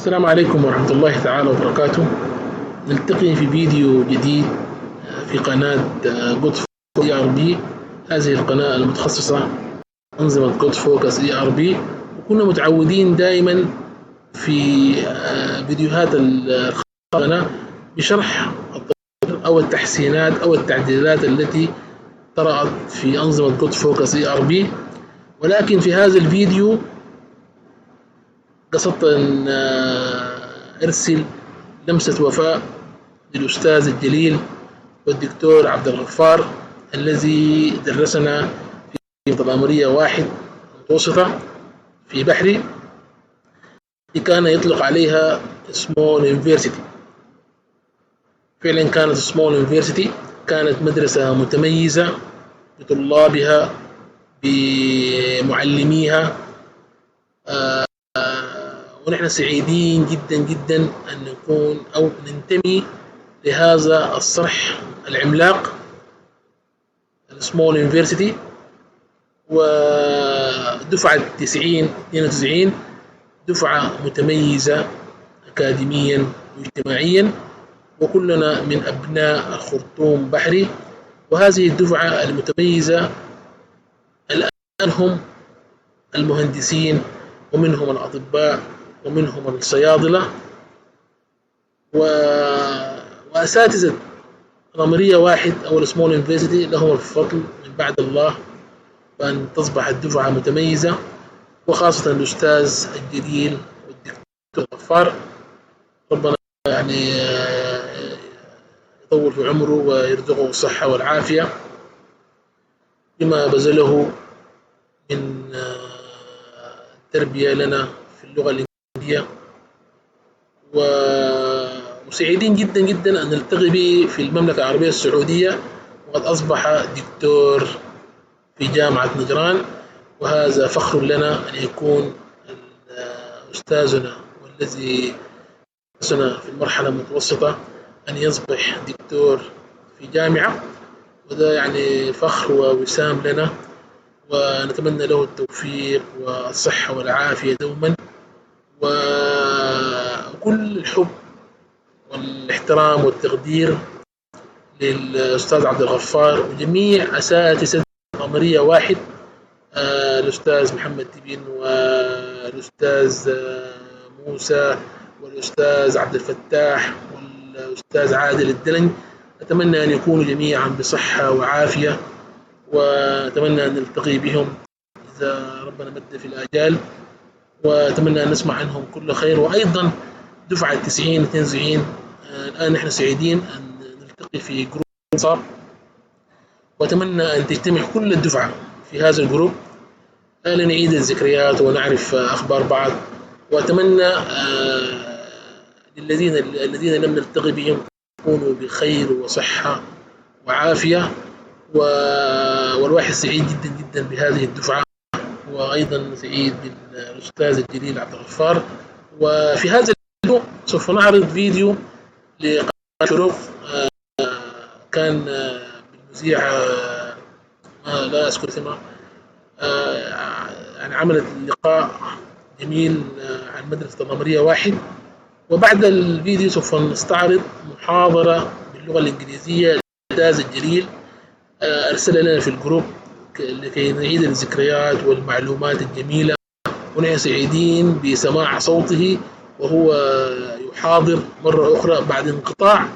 السلام عليكم ورحمة الله تعالى وبركاته. نلتقي في فيديو جديد في قناة جود فوكس ERB. هذه القناة المتخصصة أنظمة جود فوكس ERB، وكنا متعودين دائما في فيديوهات القناة بشرح أو التحسينات أو التعديلات التي طرأت في أنظمة جود فوكس ERB. ولكن في هذا الفيديو قصدت أن أرسل لمسة وفاء للاستاذ الجليل والدكتور عبدالغفار الذي درسنا في متضامرية واحد متوسطة في بحري، كان يطلق عليها سمول يونيفرسيتي. فعلا كانت سمول يونيفرسيتي، كانت مدرسة متميزة بطلابها بمعلميها، ونحن سعيدين جدا جدا أن نكون أو ننتمي لهذا الصرح العملاق السمول يونيفرسيتي. ودفعة 92 دفعة متميزة أكاديميا واجتماعيا، وكلنا من أبناء الخرطوم بحري. وهذه الدفعة المتميزة الآن هم المهندسين، ومنهم الأطباء، ومنهم الصيادلة، وأساتذة نظرية واحد أو السمول يونيفرسيتي لهم الفضل من بعد الله بأن تصبح الدفعة متميزة، وخاصة الأستاذ الجليل والدكتور غفار. ربنا يعني يطول في عمره ويرزقه الصحة والعافية بما بذله من تربية لنا في اللغة الإنجليزية. وسعيدين جدا جدا أن نلتقي به في المملكة العربية السعودية، وقد أصبح دكتور في جامعة نجران، وهذا فخر لنا أن يكون أستاذنا والذي درسنا في المرحلة المتوسطة أن يصبح دكتور في جامعة، وده يعني فخر ووسام لنا، ونتمنى له التوفيق والصحة والعافية دوما، وكل الحب والاحترام والتقدير للأستاذ عبدالغفار وجميع أساتذة نظرية واحد، الأستاذ محمد تبين والأستاذ موسى والأستاذ عبد الفتاح والأستاذ عادل الدلنج. أتمنى أن يكونوا جميعا بصحة وعافية، وأتمنى أن نلتقي بهم إذا ربنا مد في الآجال، وأتمنى أن نسمع عنهم كل خير. وأيضا دفعة 92 الآن نحن سعيدين أن نلتقي في جروب صار، وأتمنى أن تجتمع كل الدفعة في هذا الجروب لنعيد الذكريات ونعرف أخبار بعض. وأتمنى الذين لم نلتقي بهم يكونوا بخير وصحة وعافية، والواحد سعيد جدا جدا بهذه الدفعة، وأيضا سعيد بالأستاذ الجليل عبدالغفار. وفي هذا الفيديو سوف نعرض فيديو لقناة شروق، كان بالمذيع لا أذكر اسمها، يعني عملت لقاء جميل عن مدرسة النظرية واحد. وبعد الفيديو سوف نستعرض محاضرة باللغة الإنجليزية الأستاذ الجليل أرسل لنا في الجروب لكي نعيد الذكريات والمعلومات الجميلة، ونحن سعيدين بسماع صوته وهو يحاضر مرة أخرى بعد انقطاع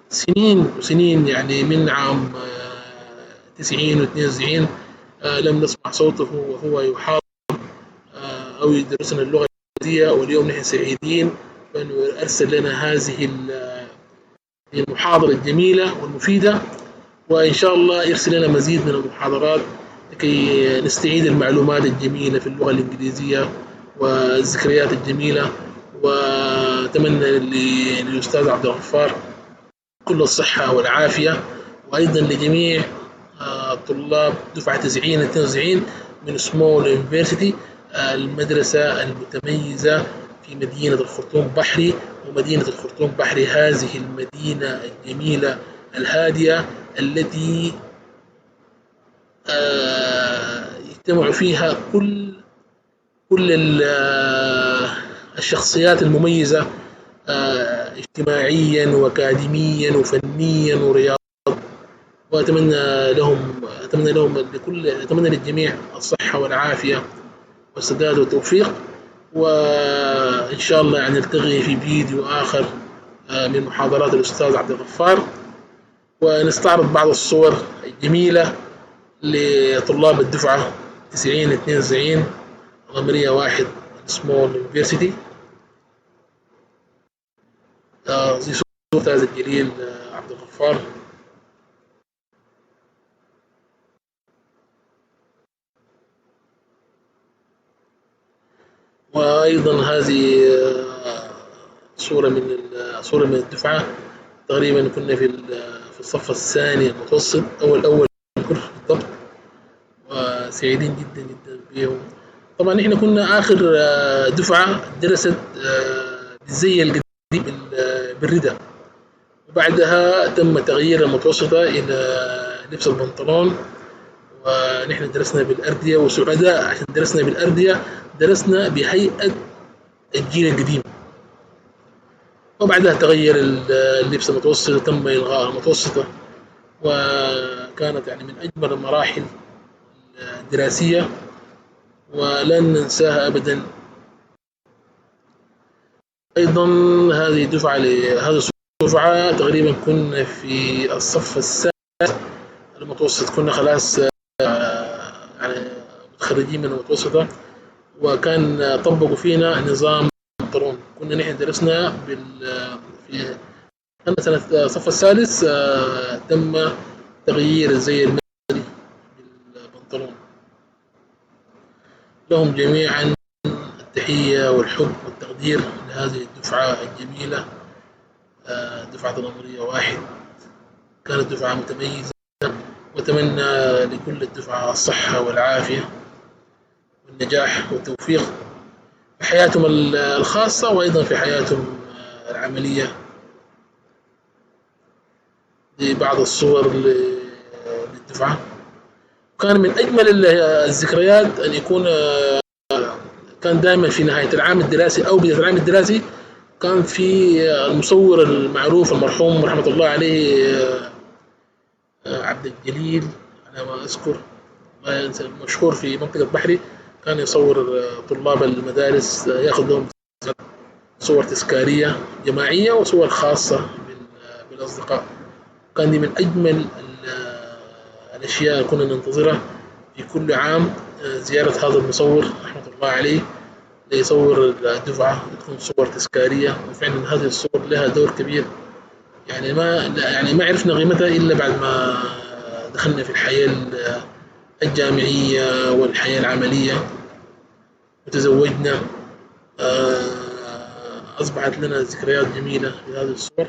سنين وسنين، يعني من عام 90 و92 لم نسمع صوته وهو يحاضر أو يدرسنا اللغة الإنجليزية. واليوم نحن سعيدين بأنه أرسل لنا هذه المحاضرة الجميلة والمفيدة، وإن شاء الله يرسل لنا مزيد من المحاضرات لكي نستعيد المعلومات الجميلة في اللغة الإنجليزية والذكريات الجميلة. وأتمنى للأستاذ عبدالغفار كل الصحة والعافية، وأيضا لجميع طلاب دفعة 92 من سمول يونيفرسيتي، المدرسة المتميزة في مدينة الخرطوم بحري. ومدينة الخرطوم بحري هذه المدينة الجميلة الهادئة التي يجتمع فيها كل الشخصيات المميزة اجتماعيا وأكاديميا وفنيا ورياضيا. أتمنى للجميع الصحة والعافية والسداد والتوفيق. وإن شاء الله يعني نلتقي في فيديو آخر من محاضرات الأستاذ عبدالغفار، ونستعرض بعض الصور الجميلة لطلاب الدفعة 90-92 العمرية 1 سمول يونيفرسيتي. زي صورة الأستاذ الجليل عبدالغفار. وأيضا هذه صورة من الدفعة، تقريبا كنا في الصف الثاني المتوسط أو الأول بالضبط، وسعيدين جدا جدا بهم. طبعا احنا كنا آخر دفعة درست بالزي القديم بالردة، وبعدها تم تغيير المتوسطة إلى لبس البنطلون، ونحن درسنا بالأردية وسعداء عشان درسنا بالأردية، درسنا بهيئة الجيل القديم. وبعدها تغير اللبس المتوسط وتم إلغاء المتوسطة، وكانت يعني من أجمل المراحل الدراسية ولن ننساها أبدا. أيضا هذه الدفعة تقريبا كنا في الصف السادس المتوسط، كنا خلاص يعني متخرجين من المتوسطة، وكان طبقوا فينا نظام البنطلون. كنا نحن درسنا في سنة الصف السادس تم تغيير الزي المدني بالبنطلون. لهم جميعا التحية والحب والتقدير لهذه الدفعة الجميلة، دفعة العمرية 1. كانت دفعة متميزة، وأتمنى لكل الدفعة الصحة والعافية والنجاح والتوفيق في حياتهم الخاصة وأيضا في حياتهم العملية. دي بعض الصور للدفعة. كان من أجمل الذكريات أن يكون كان دائما في نهاية العام الدراسي أو بداية العام الدراسي كان في المصور المعروف المرحوم رحمة الله عليه عبد الجليل على ما أذكر، مشهور في منطقة بحري، كان يصور طلاب المدارس، ياخذ لهم صور تذكارية جماعية وصور خاصة بالأصدقاء. كان دي من أجمل الأشياء اللي كنا ننتظرها في كل عام، زيارة هذا المصور رحمة الله عليه ليصور الدفعة وتكون صور تذكارية. وفعلا هذه الصور لها دور كبير، يعني ما عرفنا قيمتها إلا بعد ما دخلنا في الحياة الجامعية والحياة العملية وتزوجنا. أصبحت لنا ذكريات جميلة في هذه الصور.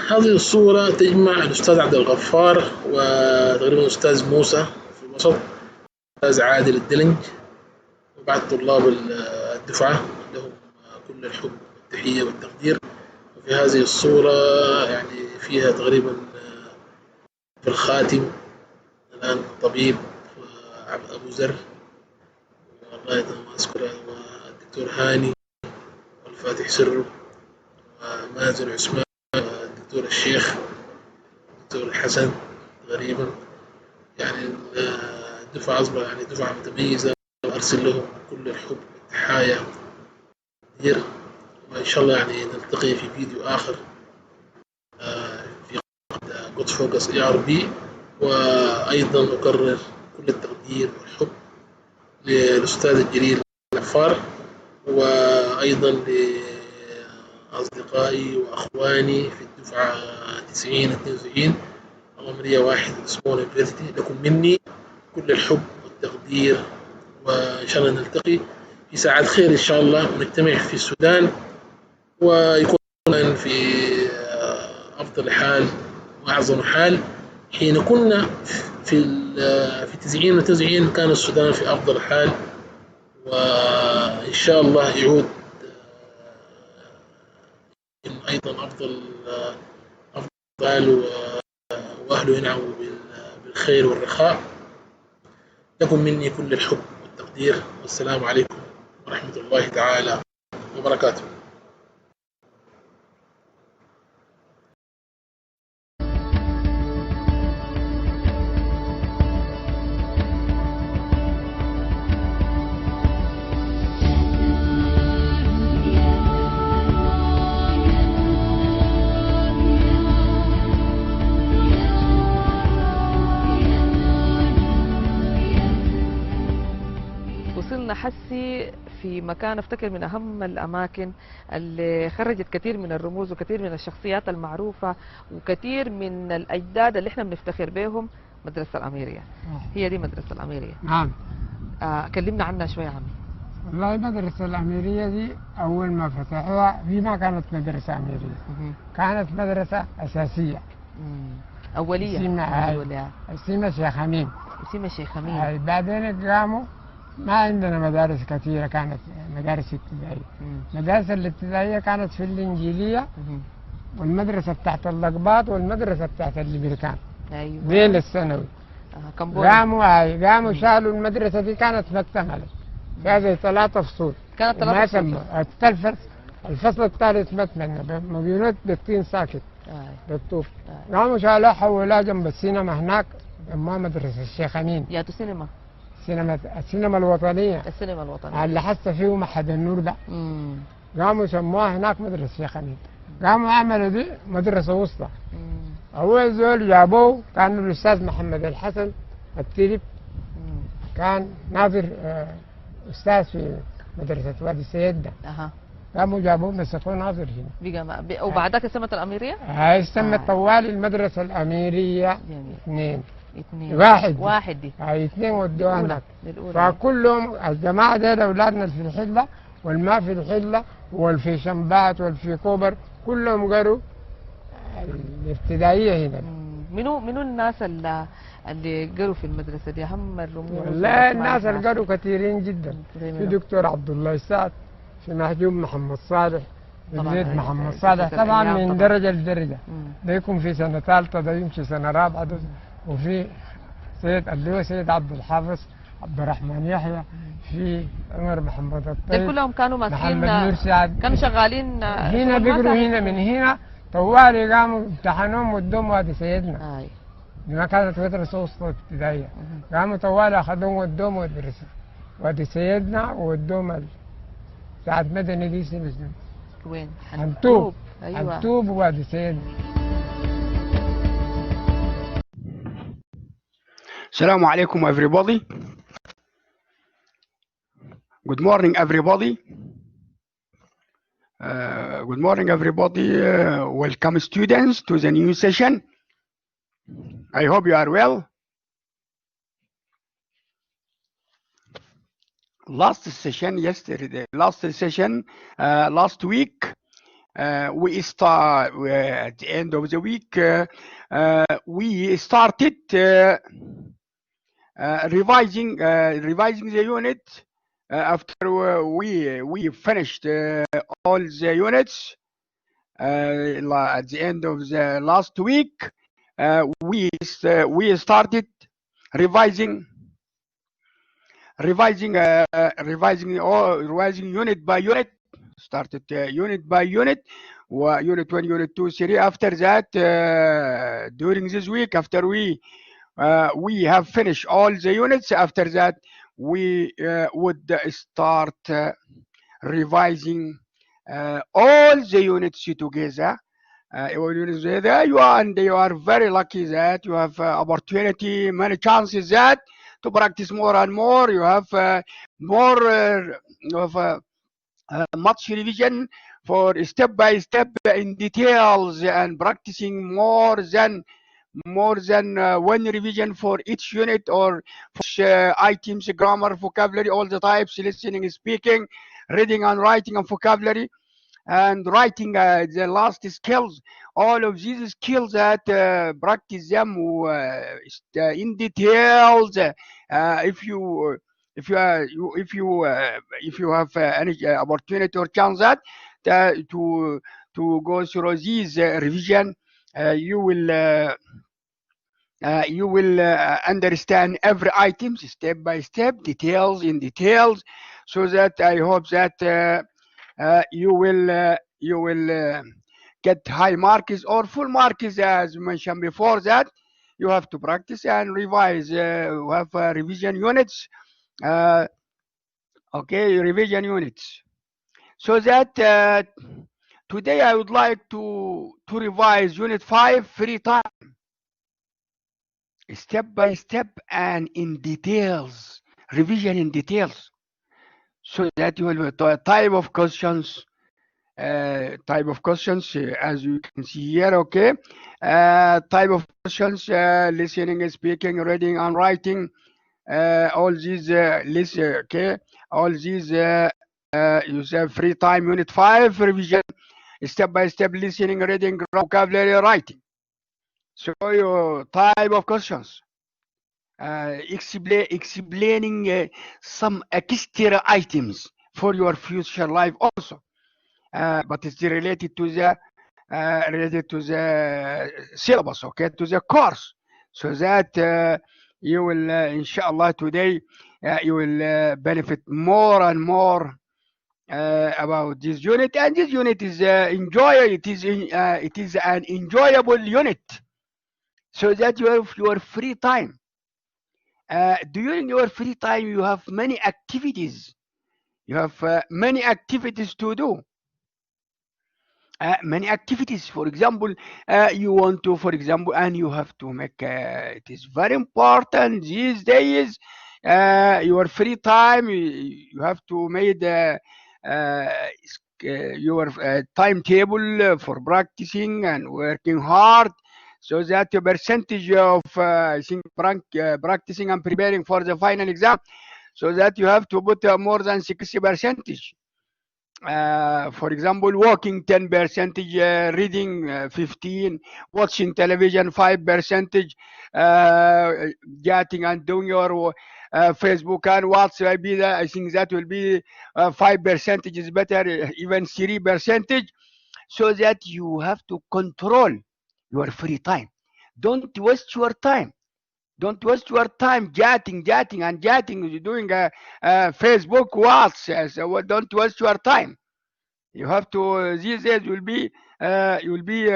هذه الصورة تجمع الأستاذ عبدالغفار وتقريبا الأستاذ موسى في الوسط، الأستاذ عادل الدلنج، وبعض طلاب الدفعة لهم كل الحب والتحية والتقدير. وفي هذه الصورة يعني فيها تقريبا في الخاتم الآن طبيب أبو زر، والله ما أذكره، والدكتور هاني والفاتح سره ومازن عثمان، الدكتور الشيخ، الدكتور الحسن تقريبا. يعني الدفعة أصبح يعني دفعة متميزة، وأرسل لهم كل الحب والتحايا كثير. وإن شاء الله يعني نلتقي في فيديو آخر في قناة فوكس ERB. وأيضا أكرر كل التقدير والحب للأستاذ الجليل عبدالغفار، وأيضا لأصدقائي وأخواني في الدفعة 90-92 العمرية 1 سمول يونيفرسيتي. لكم مني كل الحب والتقدير، وإن شاء الله نلتقي في ساعات خير إن شاء الله، ونجتمع في السودان ويكون في أفضل حال وأعظم حال. حين كنا في 90 كان السودان في أفضل حال، وإن شاء الله يعود أيضا أفضل وأهله ينعموا بالخير والرخاء. لكم مني كل الحب والتقدير، والسلام عليكم ورحمة الله تعالى وبركاته. وصلنا حسي في مكان افتكر من اهم الاماكن اللي خرجت كثير من الرموز وكثير من الشخصيات المعروفه وكثير من الاجداد اللي احنا بنفتخر بهم، مدرسه الاميريه. هي دي مدرسه الاميريه. نعم. كلمنا عنها شويه يا عمي. والله مدرسة الأميرية دي أول ما فتحوها هي ما كانت مدرسة أميرية، كانت مدرسة أساسية أولية. اسمها شيخ أمين. اسمها شيخ أمين. بعدين قاموا ما عندنا مدارس كثيرة، كانت مدارس ابتدائية. المدارس الابتدائية كانت في الإنجيلية والمدرسة بتاعت اللقباط والمدرسة بتاعت الأمريكان. أيوة. دي للثانوي. قاموا شالوا المدرسة دي، كانت مكتملة فيها زي 3 فصول. كانت 3 فصول. الفصل الثالث مثلا مبيونات بالطين ساكت بالطوف. قاموا شالوها حولوها جنب السينما هناك، سموها مدرسة الشيخ أمين. ياتو سينما. السينما الوطنية. السينما الوطنية اللي حس فيه محد النور ده. قاموا سموها هناك مدرسة الشيخ أمين. قاموا عملوا دي مدرسة وسطى. أول زول جابوه كان الأستاذ محمد الحسن التي، كان ناظر أستاذ في مدرسة وادي السيد ده. قاموا جابوه مسكوه ناظر هنا. وبعدك سمت الأميرية؟ هاي سمت طوالي المدرسة الأميرية. اثنين. واحد دي. هاي 2 ودوها هناك. فكلهم الجماعة دي أولادنا في الحلة والما في الحلة والفي شمبات والفي كوبر كلهم قروا الابتدائية هنا. منو الناس اللي قروا في المدرسة دي أهم الرموز؟ لا الناس اللي قروا كثيرين جدا. في دكتور عبدالغفار، في محجوب محمد صالح، في محمد صالح طبعا من درجة لدرجة. ده يكون في سنة 3، ده يمشي سنة 4، وفي سيد اللي هو سيد عبد الحافظ عبد الرحمن يحيى، في عمر محمد الطيب. كلهم كانوا ماسكين، كانوا شغالين هنا بيقروا هنا. من هنا طوالي قاموا امتحنوهم ودوهم وادي سيدنا. ما كانت مدرسة وسطى ابتدائية. قاموا طوالي أخذوهم ودوهم ودرسوا وادي سيدنا ودوهم ساعة مدني دي سنة. وين؟ حنتوب. أيوة. حنتوب وادي سيدنا. Assalamu alaikum everybody. Good morning everybody. Good morning everybody. Welcome students to the new session. I hope you are well. Last week we start at the end of the week we started revising the unit after we finished all the units at the end of the last week. We started revising unit by unit. Started unit by unit. Unit 1, unit 2, 3. After that, during this week, after we have finished all the units, after that we would start revising all the units together. You are very lucky that you have opportunity, many chances that to practice more and more. You have much revision for step by step in details and practicing more than 1 revision for each unit or items, grammar, vocabulary, all the types, listening, speaking, reading and writing and vocabulary, and writing the last skills. All of these skills that practice them in details. If you have any opportunity or chance that to go through these revision, you will you will understand every item step by step, details in details, so that I hope that you will get high marks or full marks. As mentioned before, that you have to practice and revise. We have revision units. Okay, revision units. So that today I would like to revise Unit 5 free time, step by step and in details, revision in details, so that you will type of questions, as you can see here. Okay, type of questions, listening, speaking, reading, and writing. All these listen. Okay, all these you say free time. Unit 5 revision, step by step listening, reading, vocabulary, writing. So your type of questions, explaining some extra items for your future life also, but it's related to the syllabus, okay, to the course, so that you will, inshallah, today you will benefit more and more about this unit. And this unit is it is an enjoyable unit, so that you have your free time. During your free time, you have many activities. You have many activities to do. Many activities. For example, you want to, for example, and you have to make. It is very important these days. Your free time, you have to make your timetable for practicing and working hard, so that the percentage of I think practicing and preparing for the final exam, so that you have to put more than 60%. For example, walking 10%, reading 15, watching television 5%, chatting and doing your Facebook and WhatsApp. I think that will be 5% is better, even 3%, so that you have to control your free time. Don't waste your time. Don't waste your time chatting, doing Facebook, WhatsApp. So don't waste your time. You have to. These days will be. You will be.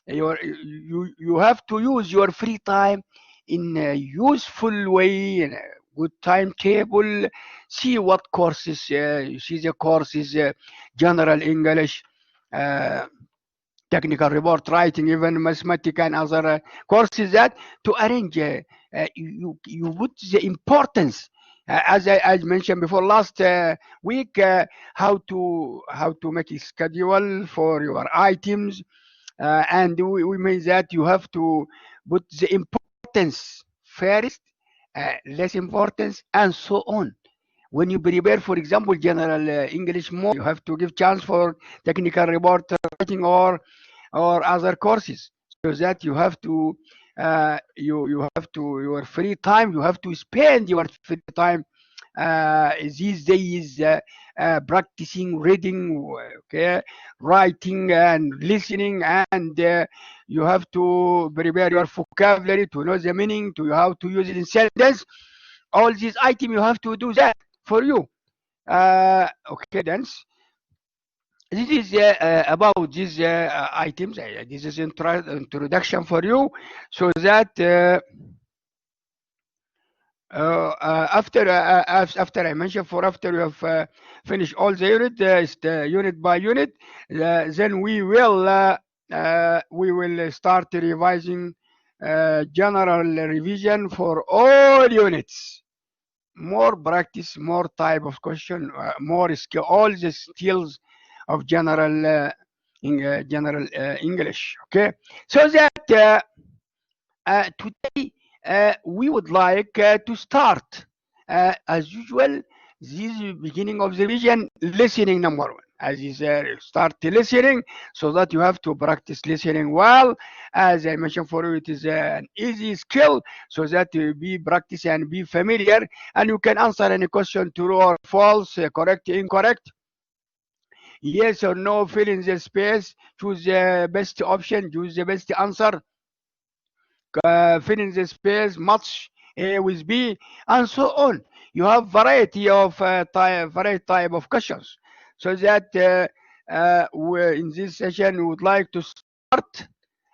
You have to use your free time in a useful way, in a good timetable. See what courses. You see the courses. General English. Technical report writing, even mathematics and other courses, that to arrange. You put the importance, as I mentioned before last week, how to make a schedule for your items, and we mean that you have to put the importance first, less importance, and so on. When you prepare, for example, general English more, you have to give chance for technical report writing or other courses, so that you have to you have to, your free time, you have to spend your free time these days practicing reading, okay, writing and listening, and you have to prepare your vocabulary to know the meaning, to how to use it in sentence. All these items you have to do that for you. Okay, then this is about these items. This is introduction for you, so that after I mentioned, after you have finished all the unit, unit by unit, then we will start revising general revision for all units. More practice, more type of question, more skill, all the skills of general English. Okay, so that today we would like to start as usual. This is beginning of the revision, listening number one. As you said, start listening, so that you have to practice listening well. As I mentioned for you, it is an easy skill, so that you be practice and be familiar, and you can answer any question true or false, correct, incorrect, yes or no, fill in the space, choose the best option, choose the best answer. fill in the space, match A with B, and so on. You have variety of type of questions. So that in this session we would like to start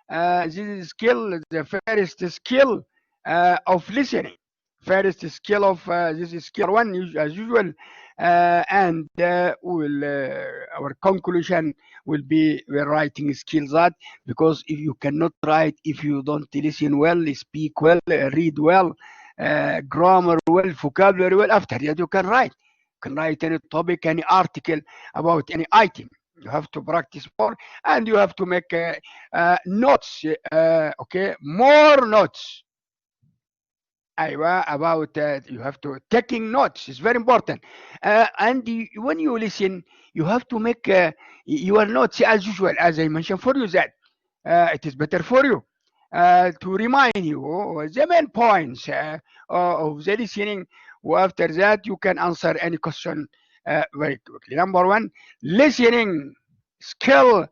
this skill, the first skill of listening. First skill of this is skill one as usual, and our conclusion will be the writing skills. That because if you cannot write, if you don't listen well, speak well, read well, grammar well, vocabulary well, after that you can write. You can write any topic, any article about any item. You have to practice more, and you have to make notes. Okay, more notes. About you have to taking notes. It's very important. And when you listen, you have to make your notes as usual, as I mentioned for you that it is better for you to remind you the main points of the listening. After that, you can answer any question very quickly. Number one, listening skill.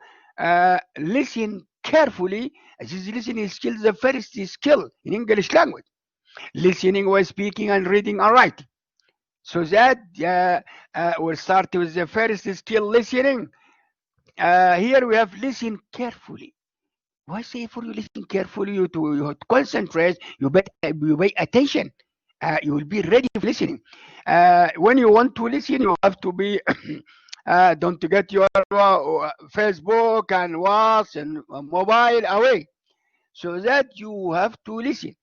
Listen carefully. This listening skill is the first skill in English language. Listening while speaking and reading and writing. So that we'll start with the first skill, listening. Here we have listen carefully. Why say for you listen carefully? You to concentrate. You pay attention. You will be ready for listening. When you want to listen, you have to be. Don't get your Facebook and WhatsApp and mobile away, so that you have to listen.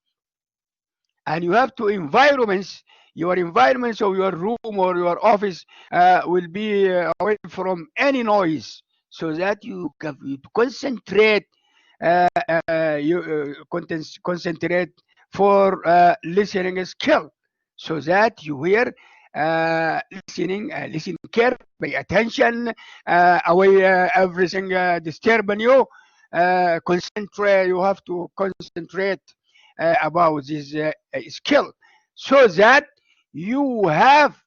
And you have to environments, your environments of your room or your office will be away from any noise, so that you can concentrate. Concentrate for listening skill, so that you hear listening, listen carefully, pay attention, away everything disturbing you. Concentrate. You have to concentrate about this skill, so that you have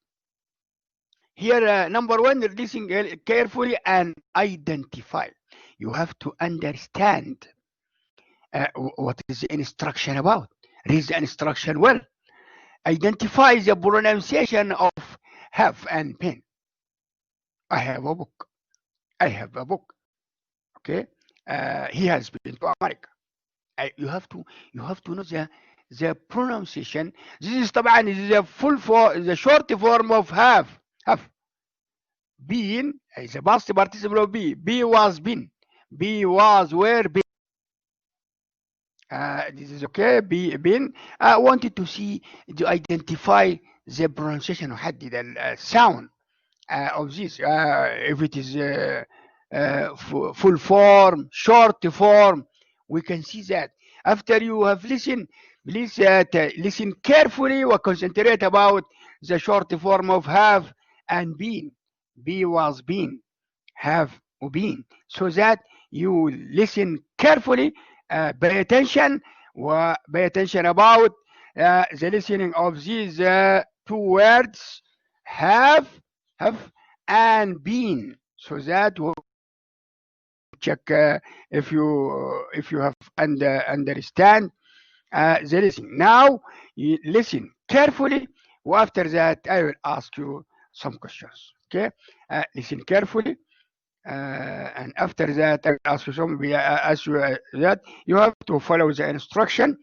here number one, listen carefully and identify. You have to understand what is the instruction about. Read the instruction well. Identify the pronunciation of have and pen. I have a book. I have a book. Okay. He has been to America. You have to know the pronunciation. This is the short form of have. Been is a past participle of be. Be was been. Be was were been. This is okay. Be been. I wanted to identify the pronunciation of the sound of this. If it is full form, short form, we can see that. After you have listened, please listen carefully or concentrate about the short form of have and been. Be was been, have been, so that you listen carefully, pay attention about the listening of these two words, have and been, so that we'll check if you have understand the listening. Now you listen carefully. After that, I will ask you some questions. Okay, listen carefully, and after that, I will ask you some. Ask you that you have to follow the instruction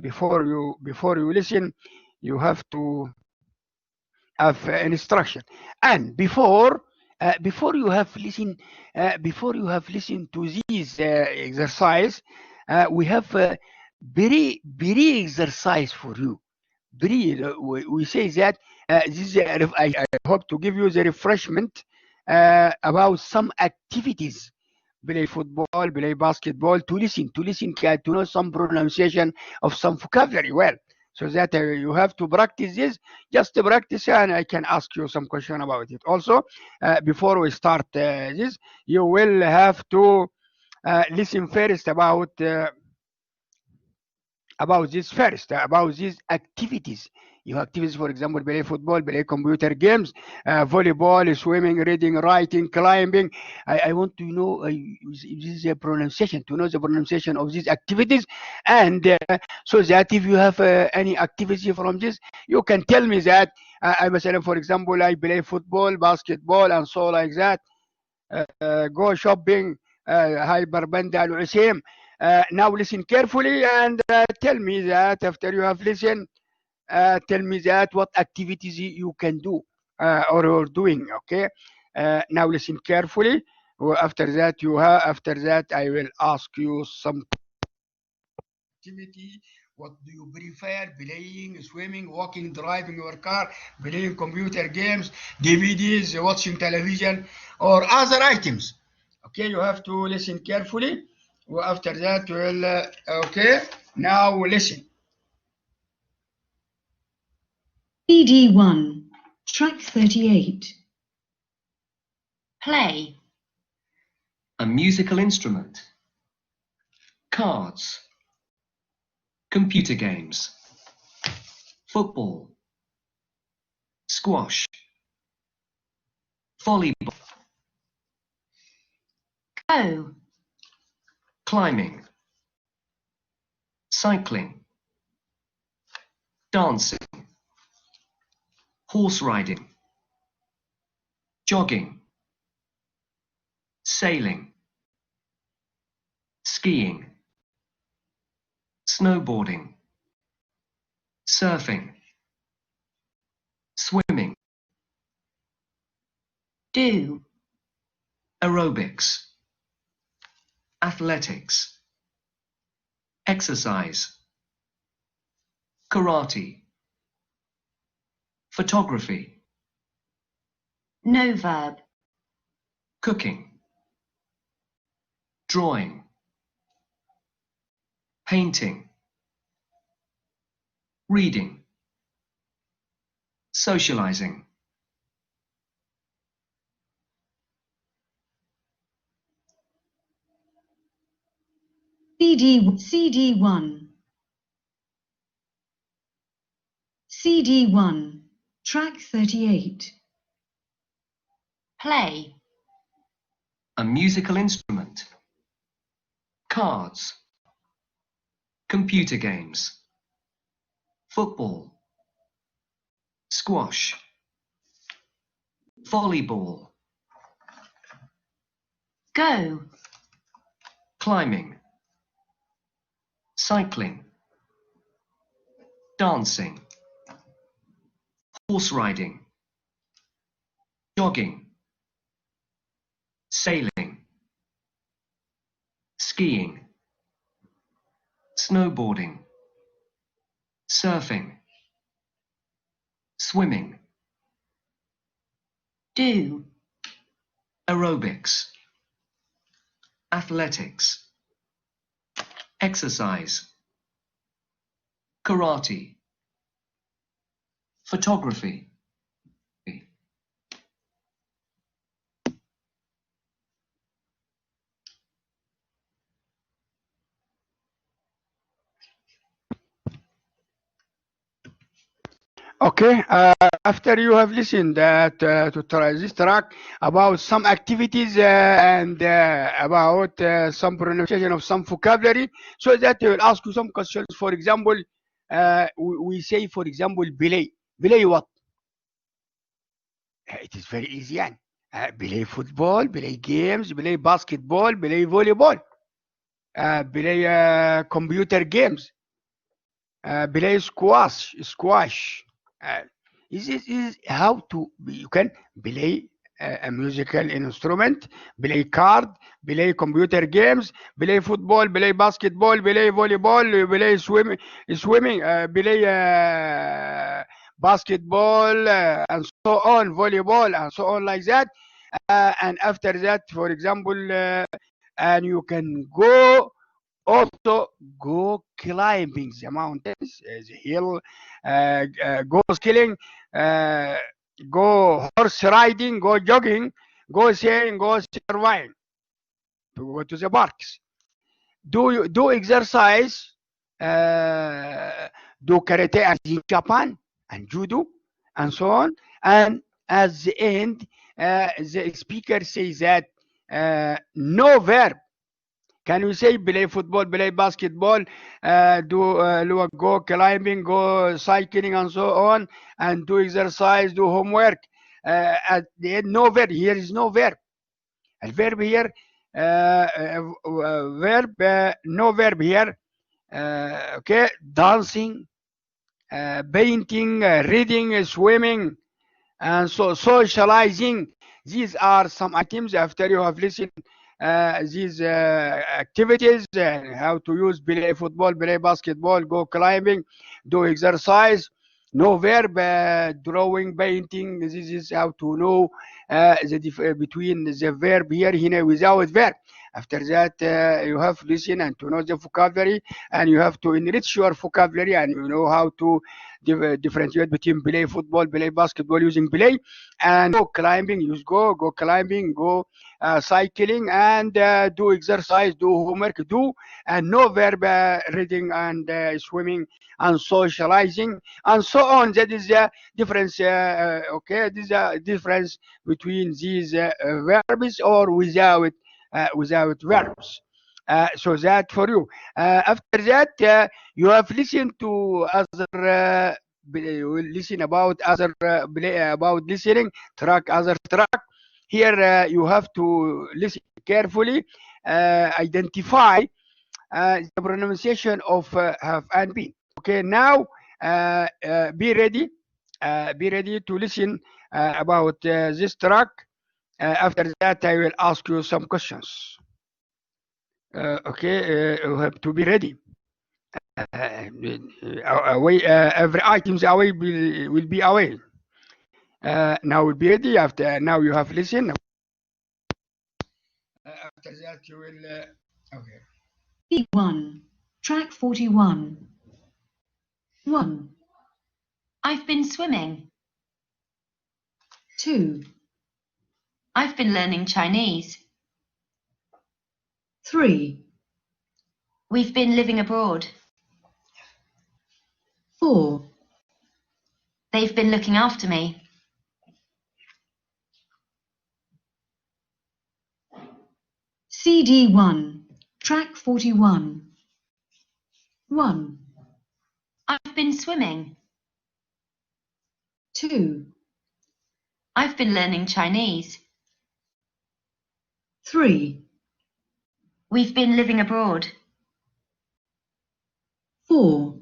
before you listen. You have to have instruction, and before you have listened to this exercise, we have a very exercise for you. We say that this I hope to give you the refreshment about some activities. Play football, play basketball, to listen, to know some pronunciation of some vocabulary well. So that you have to practice this. Just to practice, and I can ask you some question about it. Also, before we start this, you will have to listen first about about this first, about these activities. You have activities, for example, play football, play computer games, volleyball, swimming, reading, writing, climbing. I want to know this is a pronunciation, to know the pronunciation of these activities. And so that if you have any activity from this, you can tell me that. For example, I play football, basketball, and so like that. Go shopping, Hyper Banda Al Usaim. Now listen carefully and tell me that after you have listened, tell me that what activities you can do or you're doing. Okay. Now listen carefully. After that I will ask you some activity. What do you prefer? Playing, swimming, walking, driving your car, playing computer games, DVDs, watching television, or other items. Okay, you have to listen carefully. After that, we'll, okay, now listen. BD1, track 38. Play. A musical instrument. Cards. Computer games. Football. Squash. Volleyball. Go. Climbing. Cycling. Dancing. Horse riding. Jogging. Sailing. Skiing. Snowboarding. Surfing. Swimming. Do. Aerobics. Athletics. Exercise. Karate. Photography. No verb. Cooking. Drawing. Painting. Reading. Socializing. CD1. CD1, track 38. Play. A musical instrument. Cards. Computer games. Football. Squash. Volleyball. Go. Climbing. Cycling. Dancing. Horse riding. Jogging. Sailing. Skiing. Snowboarding. Surfing. Swimming. Do. Aerobics. Athletics. Exercise. Karate. Photography. Okay, after you have listened to try this track about some activities and about some pronunciation of some vocabulary, so that they will ask you some questions. For example, we say, for example, play. Play what? It is very easy. Play football, play games, play basketball, play volleyball, play computer games, play squash. This is how to you can play a musical instrument, play card, play computer games, play football, play basketball, play volleyball, play swimming, play basketball, and so on, volleyball, and so on like that. And after that, for example, and you can go also go climbing the mountains, the hill, go skiing, go horse riding, go jogging, go sailing, go surviving, to go to the parks. Do exercise do karate as in Japan, and judo, and so on. And at the end, the speaker says that no verb. Can we say play football, play basketball, go climbing, go cycling, and so on, and do exercise, do homework? At the end, no verb. Here is no verb. A verb here, no verb here. Okay, dancing, painting, reading, swimming, and so socializing. These are some items after you have listened these activities, how to use play football, play basketball, go climbing, do exercise. No verb, drawing, painting. This is how to know between the verb here without verb. After that, you have to listen and to know the vocabulary, and you have to enrich your vocabulary, and you know how to differentiate between play football, play basketball using play, and go climbing, use go climbing, go cycling, and do exercise, do homework, and no verb, reading and swimming and socializing, and so on. That is the difference. Okay, this is a difference between these verbs or without verbs. So that for you. After that, you have listened to other. You will listen about other about listening track, other track. Here you have to listen carefully, identify the pronunciation of have and been. Okay, now be ready to listen about this track. After that, I will ask you some questions. Okay, you have to be ready. Every items away will be away. Now we'll be ready. After now you have listened. After that you will. Okay. B1, track 41. 1, I've been swimming. 2, I've been learning Chinese. 3, We've been living abroad. 4, They've been looking after me. CD1, track 41. 1, I've been swimming. 2, I've been learning Chinese. 3, We've been living abroad. 4,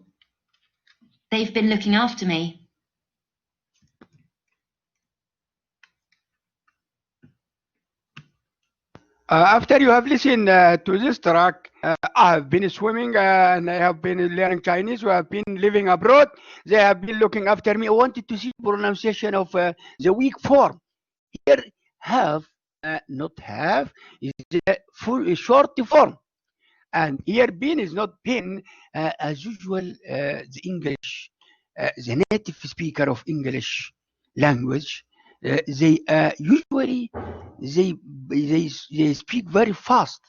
They've been looking after me. After you have listened to this track, I have been swimming and I have been learning Chinese. We have been living abroad. They have been looking after me. I wanted to see pronunciation of the weak form. Here, have, not have, is the full short form. And here, been is not been. As usual, the English, the native speaker of English language, they usually they speak very fast.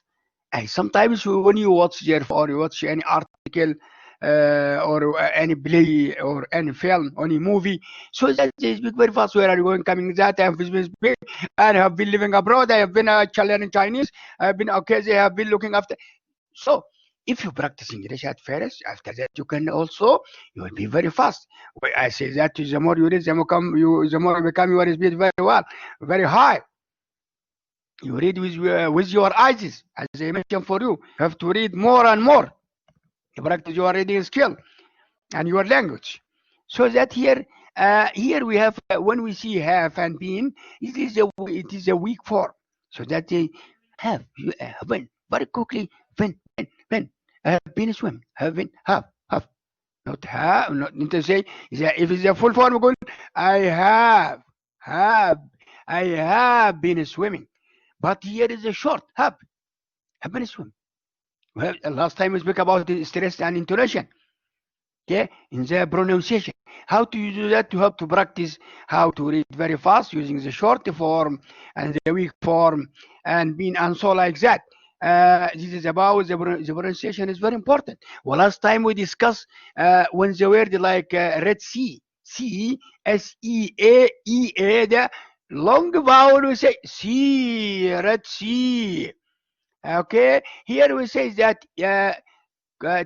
And sometimes when you watch or you watch any article or any play or any film, any movie, so that they speak very fast. Where are you going? Coming that I have been and have been living abroad. I have been learning Chinese. I have been okay. They have been looking after. So if you practice English at first, after that you can also, you will be very fast. I say that the more you read, the more you become your speed very well, very high. You read with your eyes, as I mentioned for you. You have to read more and more to practice your reading skill and your language. So that here we have when we see have and been, it is a weak form. So that they have been very quickly been been swimming, have been have not have, not to say if it's a full form, good. I have been swimming. But here is a short have been swimming. Well, last time we spoke about the stress and intonation. Okay, in the pronunciation. How to do that? You have to practice how to read very fast using the short form and the weak form and being and so like that. This is about the pronunciation is very important. Well, last time we discussed when the word like Red Sea, C-S-E-A-E-A, the long vowel we say sea, Red Sea. Okay, here we say that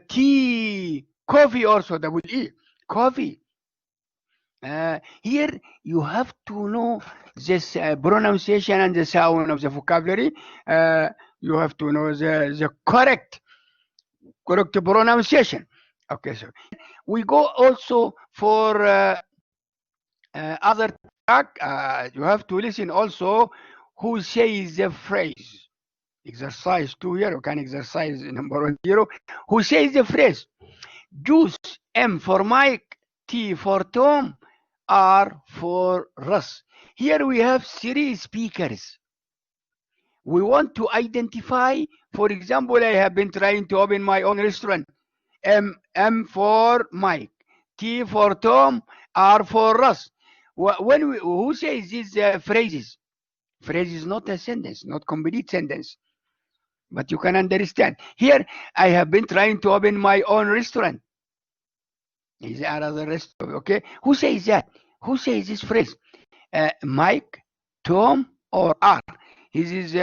tea, coffee also, double E, coffee. Here you have to know this pronunciation and the sound of the vocabulary. You have to know the correct pronunciation. Okay, so we go also for other track. You have to listen also who says the phrase. Exercise 2 here, you can exercise number 0. Who says the phrase? Juice, M for Mike, T for Tom, R for Russ. Here we have 3 speakers. We want to identify, for example, I have been trying to open my own restaurant. M for Mike, T for Tom, R for Russ. Who says these phrases? Phrase is not a sentence, not complete sentence. But you can understand. Here, I have been trying to open my own restaurant. Is there another restaurant? Okay. Who says that? Who says this phrase? Mike, Tom, or R? This is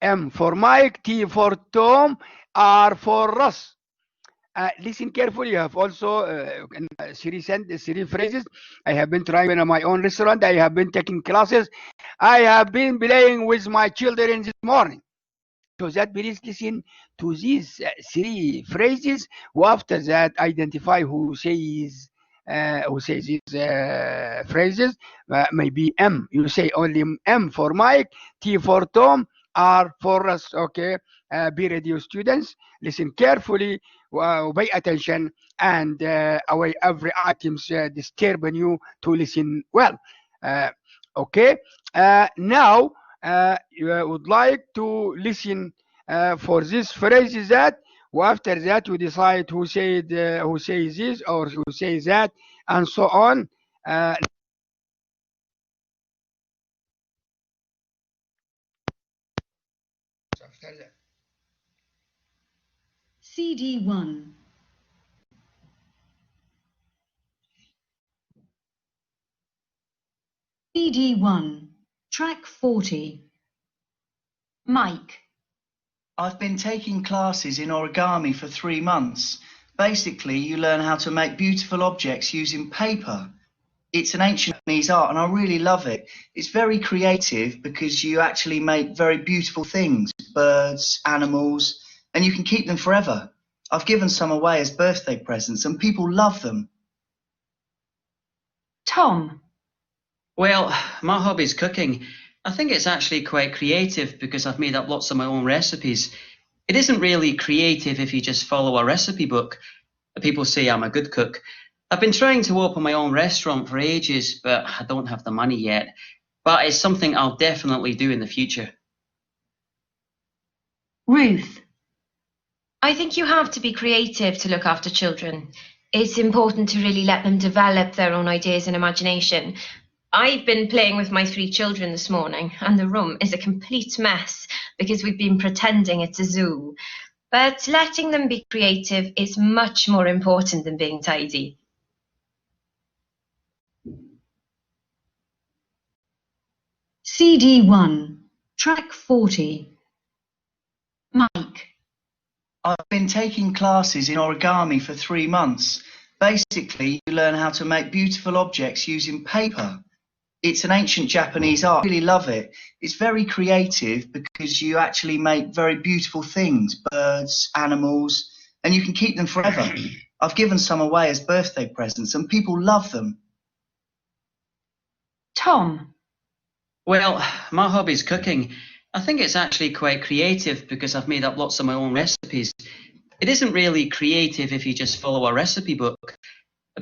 M for Mike, T for Tom, R for Russ. Listen carefully. You have also 3 phrases. I have been trying in my own restaurant. I have been taking classes. I have been playing with my children this morning. So that please listen to these 3 phrases. After that, identify who says these phrases. Maybe M. You say only M for Mike, T for Tom, R for us. Okay. Be ready, students. Listen carefully. Pay attention, and away every items disturbing you to listen well. Okay. Now. You would like to listen for this phrase that, after that we decide who says this or who says that, and so on. CD1. CD1. Track 40. Mike. I've been taking classes in origami for 3 months. Basically, you learn how to make beautiful objects using paper. It's an ancient Japanese art and I really love it. It's very creative because you actually make very beautiful things, birds, animals, and you can keep them forever. I've given some away as birthday presents and people love them. Tom. Well, my hobby's cooking. I think it's actually quite creative because I've made up lots of my own recipes. It isn't really creative if you just follow a recipe book. People say I'm a good cook. I've been trying to open my own restaurant for ages, but I don't have the money yet. But it's something I'll definitely do in the future. Ruth. I think you have to be creative to look after children. It's important to really let them develop their own ideas and imagination. I've been playing with my 3 children this morning, and the room is a complete mess because we've been pretending it's a zoo. But letting them be creative is much more important than being tidy. CD1. Track 40. Mike. I've been taking classes in origami for 3 months. Basically, you learn how to make beautiful objects using paper. It's an ancient Japanese art. I really love it. It's very creative because you actually make very beautiful things, birds, animals, and you can keep them forever. I've given some away as birthday presents and people love them. Tom. Well, my hobby's cooking. I think it's actually quite creative because I've made up lots of my own recipes. It isn't really creative if you just follow a recipe book.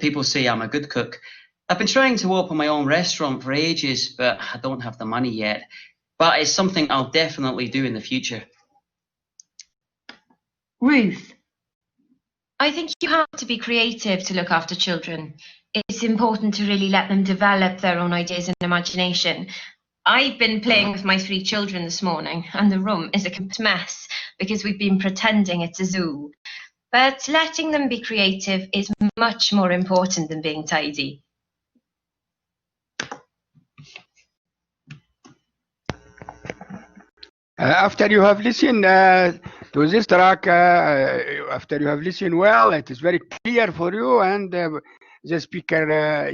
People say I'm a good cook. I've been trying to open my own restaurant for ages, but I don't have the money yet. But it's something I'll definitely do in the future. Ruth. I think you have to be creative to look after children. It's important to really let them develop their own ideas and imagination. I've been playing with my 3 children this morning, and the room is a complete mess because we've been pretending it's a zoo. But letting them be creative is much more important than being tidy. After you have listened to this track, after you have listened well, it is very clear for you, and the speaker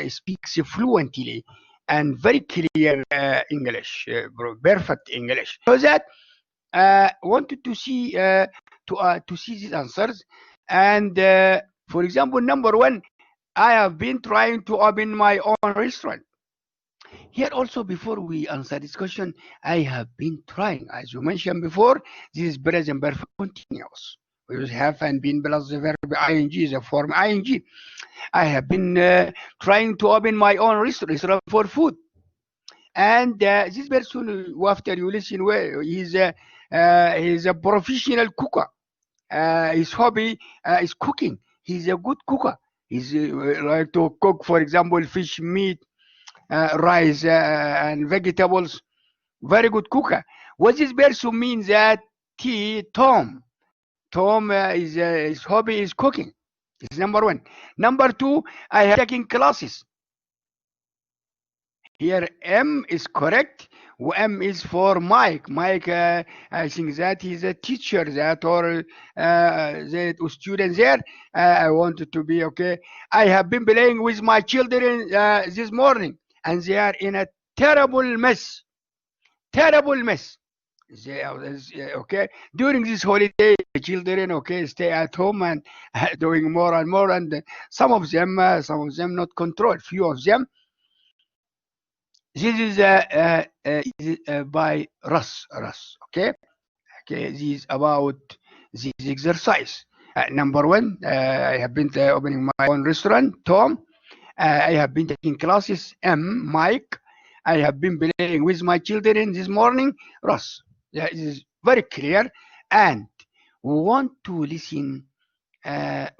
speaks fluently and very clear English, perfect English. So that wanted to see these answers, and for example, number 1, I have been trying to open my own restaurant. Here also, before we answer this question, I have been trying, as you mentioned before, this is present perfect continuous. We use have and been plus the verb ing, the form ing. I have been trying to open my own restaurant for food. And this person, after you listen well, he's a professional cooker. His hobby is cooking. He's a good cooker. He's like to cook, for example, fish, meat, rice, and vegetables. Very good cooker. What this person means that Tom is his hobby is cooking. It's number 1. Number 2, I have taken classes. Here M is correct. M is for Mike. Mike, I think that he's a teacher that or the student there. I wanted to be okay. I have been playing with my children this morning, and they are in a terrible mess. Terrible mess. They are, okay. During this holiday, the children stay at home and doing more and more, and some of them not controlled. Few of them. This is by Russ. Okay. This is about this exercise. Number 1, I have been opening my own restaurant. Tom, I have been taking classes. M, Mike, I have been playing with my children this morning. Russ, yeah, it is very clear, and we want to listen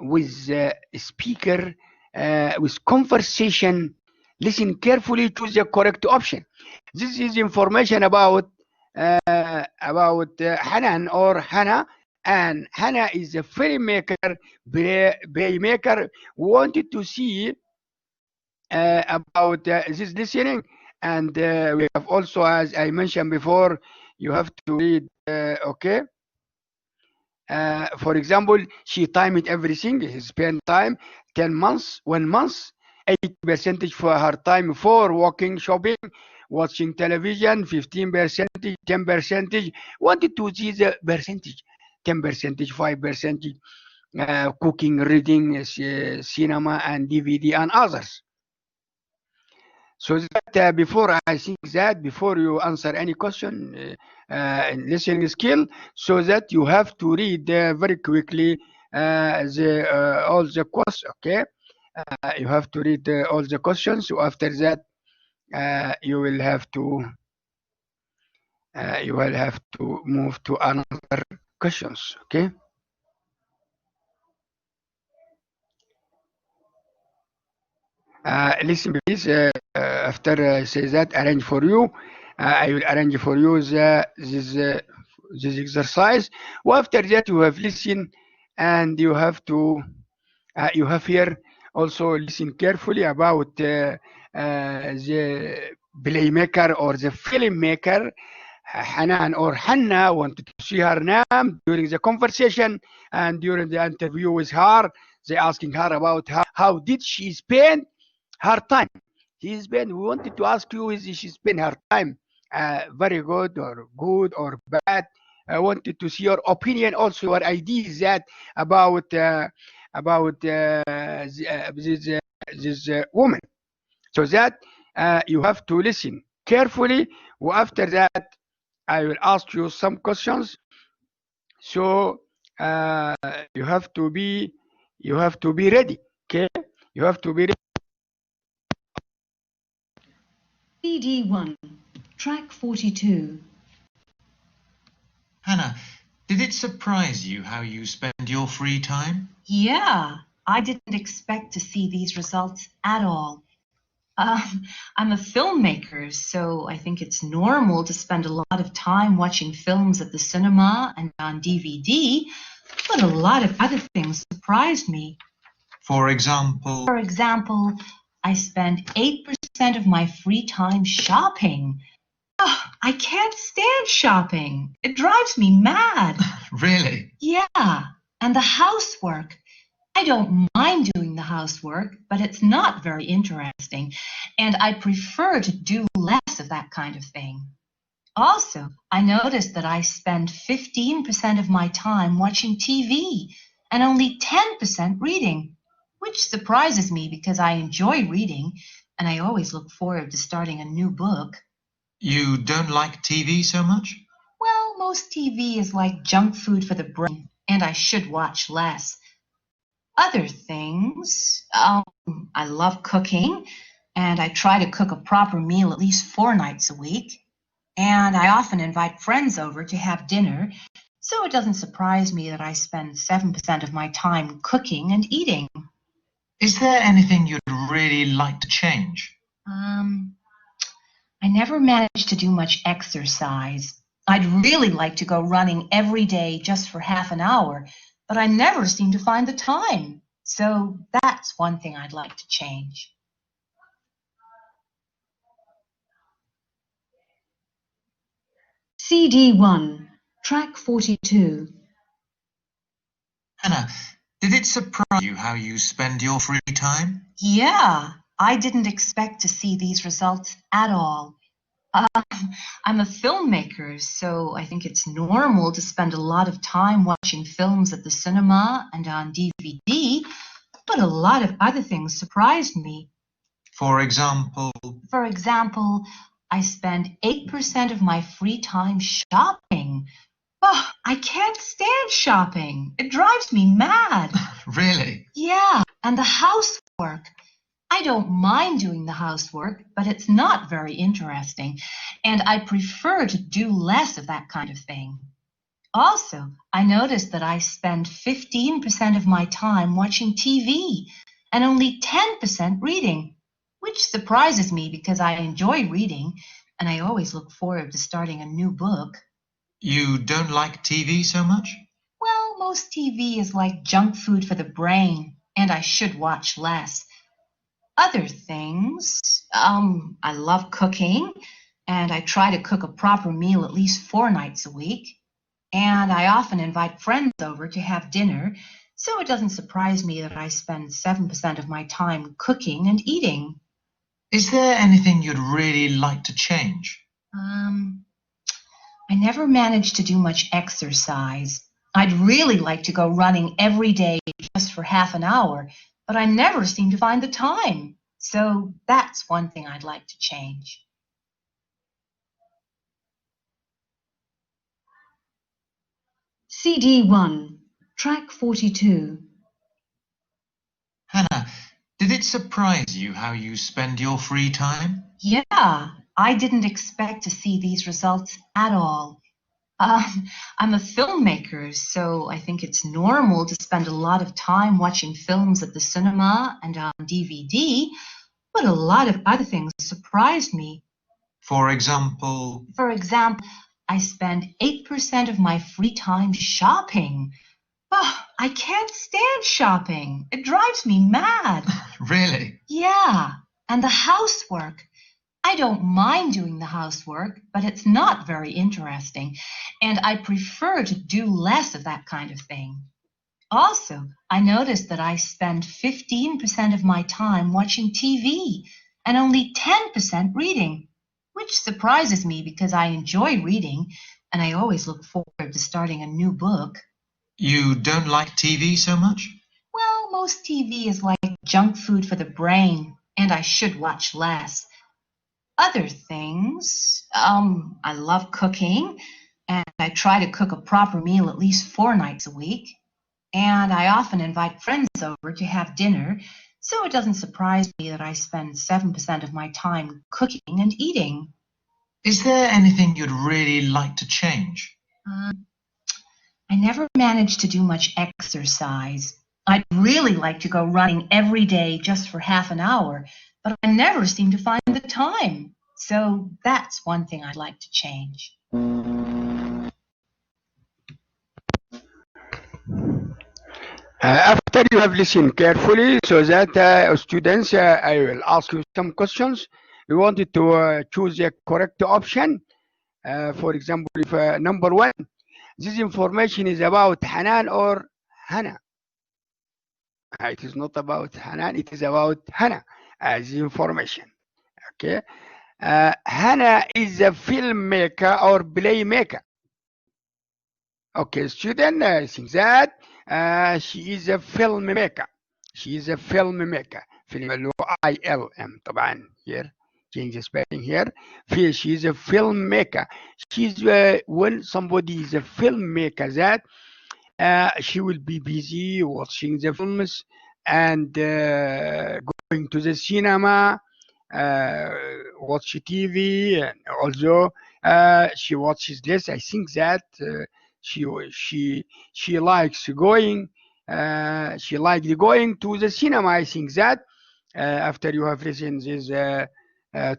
with speaker with conversation. Listen carefully to the correct option. This is information about Hanan or Hannah, and Hannah is a filmmaker, playmaker. We wanted to see about this listening, and we have also, as I mentioned before, you have to read. Okay. For example, she timed everything. She spent time 10 months, 1 month. 80% for her time for walking, shopping, watching television, 15%, 10%. Wanted to see the percentage, 10%, 5%, cooking, reading, cinema, and DVD, and others. So that before I think that before you answer any question, listening skill, so that you have to read very quickly all the questions. Okay. You have to read all the questions. So after that, you will have to move to another questions. Okay. Listen, please. After I say that, arrange for you. I will arrange for you this exercise. Well, after that, you have listened, and you have to you have here. Also listen carefully about the playmaker or the filmmaker. Hanan or Hannah wanted to see her name during the conversation, and during the interview with her, they asking her about how did she spend her time. We wanted to ask you, is she spend her time very good or bad? I wanted to see your opinion, also your ideas that about this woman, so that you have to listen carefully. After that, I will ask you some questions. So you have to be ready. Okay, you have to be ready. BD1, track 42. Hannah, did it surprise you how you spend your free time? Yeah, I didn't expect to see these results at all. I'm a filmmaker, so I think it's normal to spend a lot of time watching films at the cinema and on DVD, but a lot of other things surprised me. For example, I spend 8% of my free time shopping. Oh, I can't stand shopping. It drives me mad. really? Yeah, and the housework. I don't mind doing the housework, but it's not very interesting, and I prefer to do less of that kind of thing. Also, I noticed that I spend 15% of my time watching TV and only 10% reading, which surprises me because I enjoy reading, and I always look forward to starting a new book. You don't like TV so much? Well, most TV is like junk food for the brain, and I should watch less. Other things, I love cooking, and I try to cook a proper meal at least 4 nights a week. And I often invite friends over to have dinner, so it doesn't surprise me that I spend 7% of my time cooking and eating. Is there anything you'd really like to change? I never managed to do much exercise. I'd really like to go running every day just for half an hour, but I never seem to find the time. So that's one thing I'd like to change. CD1, track 42. Hannah, did it surprise you how you spend your free time? Yeah, I didn't expect to see these results at all. I'm a filmmaker, so I think it's normal to spend a lot of time watching films at the cinema and on DVD, but a lot of other things surprised me. For example, I spend 8% of my free time shopping. Oh, I can't stand shopping. It drives me mad. really? Yeah, and the housework. I don't mind doing the housework, but it's not very interesting, and I prefer to do less of that kind of thing. Also, I noticed that I spend 15% of my time watching TV and only 10% reading, which surprises me because I enjoy reading, and I always look forward to starting a new book. You don't like TV so much? Well, most TV is like junk food for the brain, and I should watch less. Other things, I love cooking, and I try to cook a proper meal at least 4 nights a week. And I often invite friends over to have dinner, so it doesn't surprise me that I spend 7% of my time cooking and eating. Is there anything you'd really like to change? I never managed to do much exercise. I'd really like to go running every day just for half an hour, but I never seem to find the time. So that's one thing I'd like to change. CD1, track 42. Hannah, did it surprise you how you spend your free time? Yeah, I didn't expect to see these results at all. I'm a filmmaker, so I think it's normal to spend a lot of time watching films at the cinema and on DVD, but a lot of other things surprised me. For example, I spend 8% of my free time shopping. Oh, I can't stand shopping. It drives me mad. really? Yeah, and the housework. I don't mind doing the housework, but it's not very interesting, and I prefer to do less of that kind of thing. Also, I noticed that I spend 15% of my time watching TV and only 10% reading, which surprises me because I enjoy reading, and I always look forward to starting a new book. You don't like TV so much? Well, most TV is like junk food for the brain, and I should watch less. Other things, I love cooking, and I try to cook a proper meal at least 4 nights a week. And I often invite friends over to have dinner, so it doesn't surprise me that I spend 7% of my time cooking and eating. Is there anything you'd really like to change? I never managed to do much exercise. I'd really like to go running every day just for half an hour, but I never seem to find the time. So that's one thing I'd like to change. After you have listened carefully, so that students, I will ask you some questions. You wanted to choose a correct option. For example, if number 1, this information is about Hanan or Hannah. It is not about Hanan, it is about Hannah as information. Okay. Hannah is a filmmaker or playmaker. Okay, student, I think that she is a filmmaker. She is a filmmaker. Film اللي هو ILM طبعا here. Change the spelling here. She is a filmmaker. She's when somebody is a filmmaker, that she will be busy watching the films and going to the cinema, watch TV, and also she watches this. I think that she likes going. She likes going to the cinema. I think that after you have listened this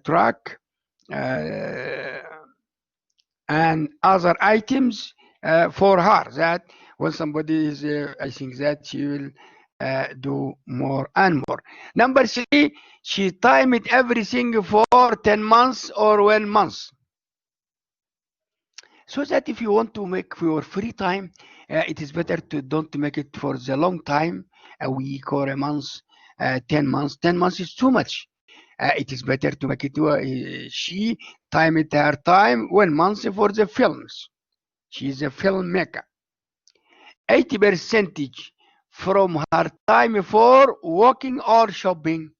track and other items for her, that when somebody is, I think that she will do more and more. Number 3, she timed everything for 10 months or 1 month. So that if you want to make your free time, it is better to don't make it for the long time, a week or a month, 10 months. 10 months is too much. It is better to make it, she timed her time 1 month for the films. She is a filmmaker. 80% from her time for walking or shopping.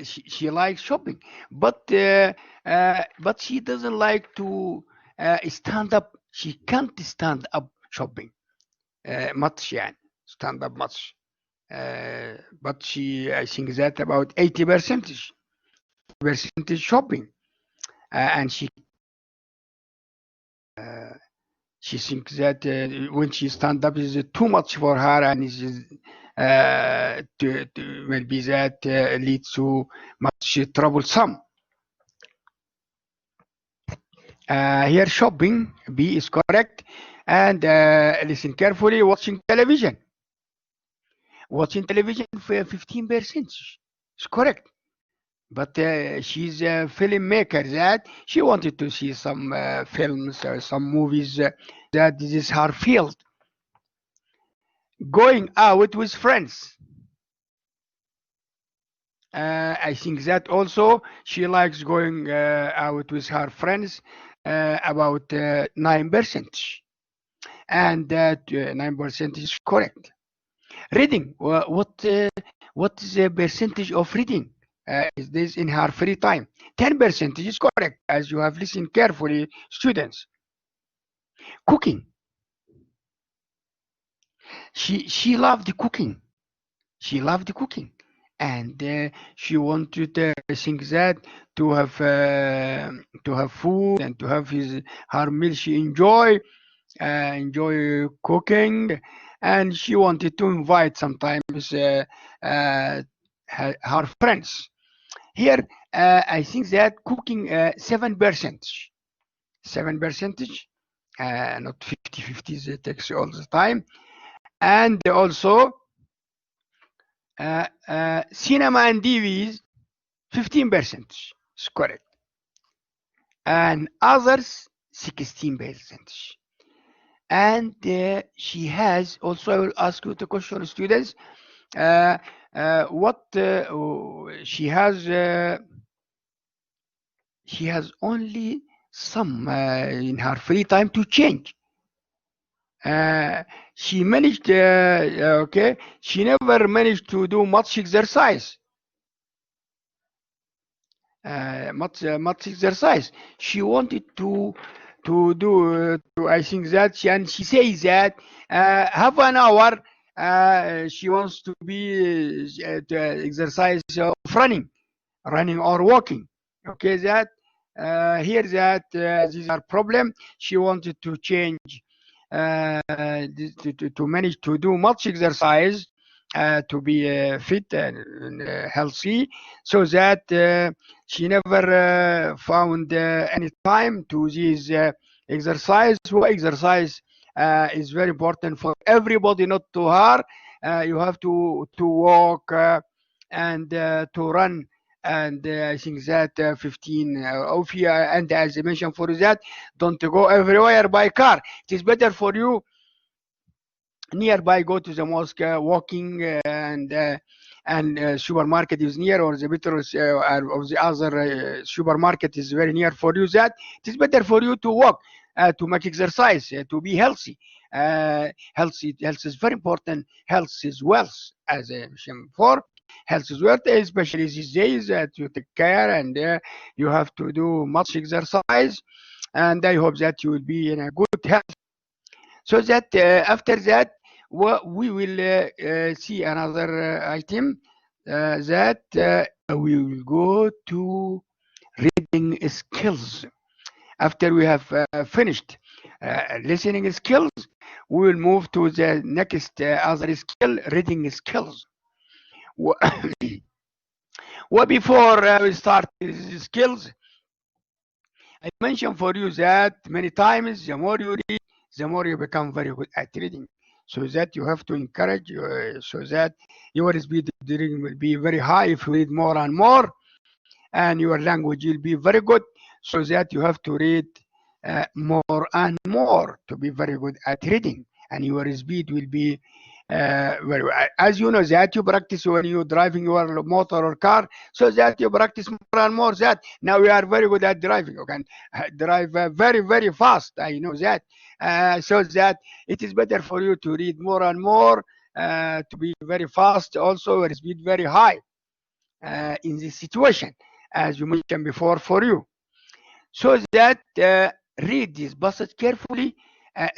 She likes shopping, but she doesn't like to stand up. She can't stand up shopping much, يعني stand up much. But she, I think that about 80% shopping, and she thinks that when she stand up is too much for her, and is maybe that leads to much troublesome. Here shopping, B is correct, and listen carefully. Watching television for 15% is correct, but she's a filmmaker, that she wanted to see some films or some movies, that this is her field. Going out with friends, I think that also she likes going out with her friends, about 9%, and that 9% is correct. Reading, what is the percentage of reading is this in her free time? 10% is correct, as you have listened carefully, students. Cooking, she loved cooking. She loved cooking, and she wanted things that to have food and to have her meal. She enjoy cooking, and she wanted to invite sometimes her friends. Here, I think that cooking 7%, not 50-50. It takes all the time, and also cinema and DVDs 15% is correct, and others 16%. And she has also, I will ask you the question, students, what she has only some in her free time to change. She managed, okay, she never managed to do much exercise. Much exercise. She wanted to do, I think that, and she says that half an hour she wants to be to exercise of running or walking. Okay, that here that this is her problem. She wanted to change to manage to do much exercise to be fit and healthy, so that she never found any time to this exercise. So exercise is very important for everybody, not to her. You have to walk and to run, and I think that 15 of you, and as I mentioned for that, don't go everywhere by car. It is better for you nearby, go to the mosque, walking, and supermarket is near, or the better of the other supermarket is very near for you. That it is better for you to walk, to make exercise, to be healthy. Health is very important. Health is wealth, as I mentioned before. Health is wealth, especially these days, to take care, and you have to do much exercise. And I hope that you will be in a good health. So that after that, we will see another item, that we will go to reading skills. After we have finished listening skills, we will move to the next other skill, reading skills. Well, before we start these skills, I mentioned for you that many times the more you read, the more you become very good at reading. So that you have to encourage, so that your speed of reading will be very high if you read more and more, and your language will be very good. So that you have to read more and more to be very good at reading, and your speed will be very. As you know that you practice when you're driving your motor or car, so that you practice more and more. That now you are very good at driving. You can drive very, very fast. I know that. So that it is better for you to read more and more, to be very fast, also your speed very high in this situation, as you mentioned before for you. So that read this passage carefully,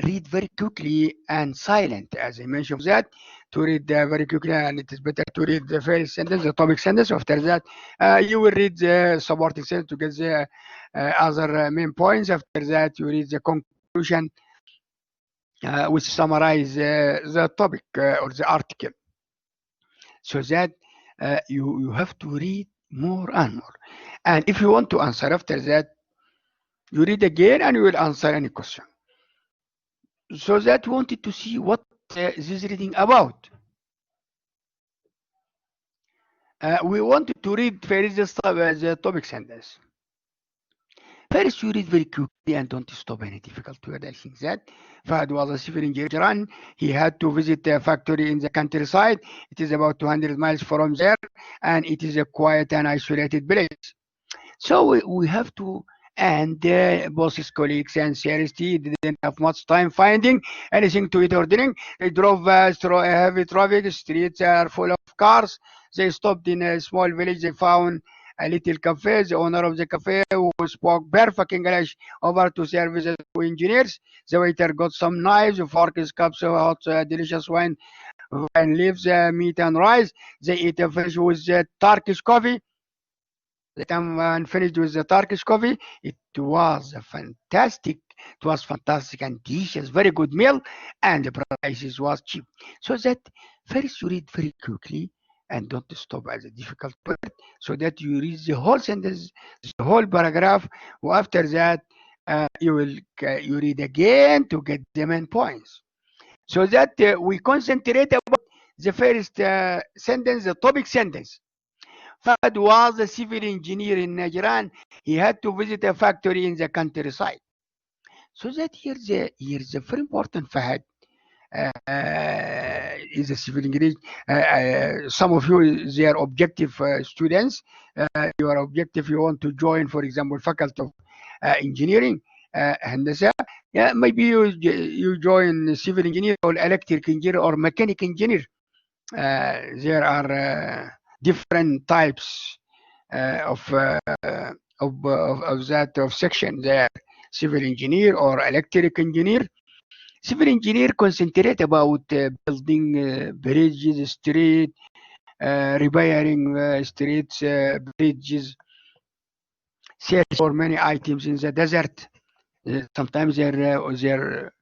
read very quickly and silent, as I mentioned that, to read very quickly, and it is better to read the first sentence, the topic sentence. After that, you will read the supporting sentence to get the other main points. After that, you read the conclusion, which summarize the topic or the article. So that you have to read more and more. And if you want to answer after that, you read again and you will answer any question. So that we wanted to see what this reading about. We wanted to read first the topic sentence. First, you read very quickly and don't stop any difficult word. I think that Fahad was a civil engineer. He had to visit a factory in the countryside. It is about 200 miles from there, and it is a quiet and isolated place. So we have to, and both his colleagues and Seriously didn't have much time finding anything to eat or drink. They drove through a heavy traffic. Streets are full of cars. They stopped in a small village. They found a little cafe. The owner of the cafe, who spoke perfect English, over to service the two engineers. The waiter got some knives, forks, cups of hot, delicious wine leaves, meat and rice. They ate a fish with Turkish coffee. The time and finished with the Turkish coffee. It was fantastic. It was fantastic and delicious, very good meal, and the prices was cheap. So that first you read very quickly and don't stop at the difficult part, so that you read the whole sentence, the whole paragraph. After that, you read again to get the main points. So that we concentrate about the first sentence, the topic sentence. Fahad was a civil engineer in Najran. He had to visit a factory in the countryside. So that here's a very important Fahad. Is a civil engineer. Some of you, they are objective students. Your objective, you want to join, for example, faculty of engineering, هندسة. Yeah, maybe you join civil engineer or electric engineer or mechanic engineer. There are different types of that of section there. Civil engineer or electric engineer. Civil engineer concentrate about building bridges, street, repairing streets, bridges, search for many items in the desert. Sometimes they're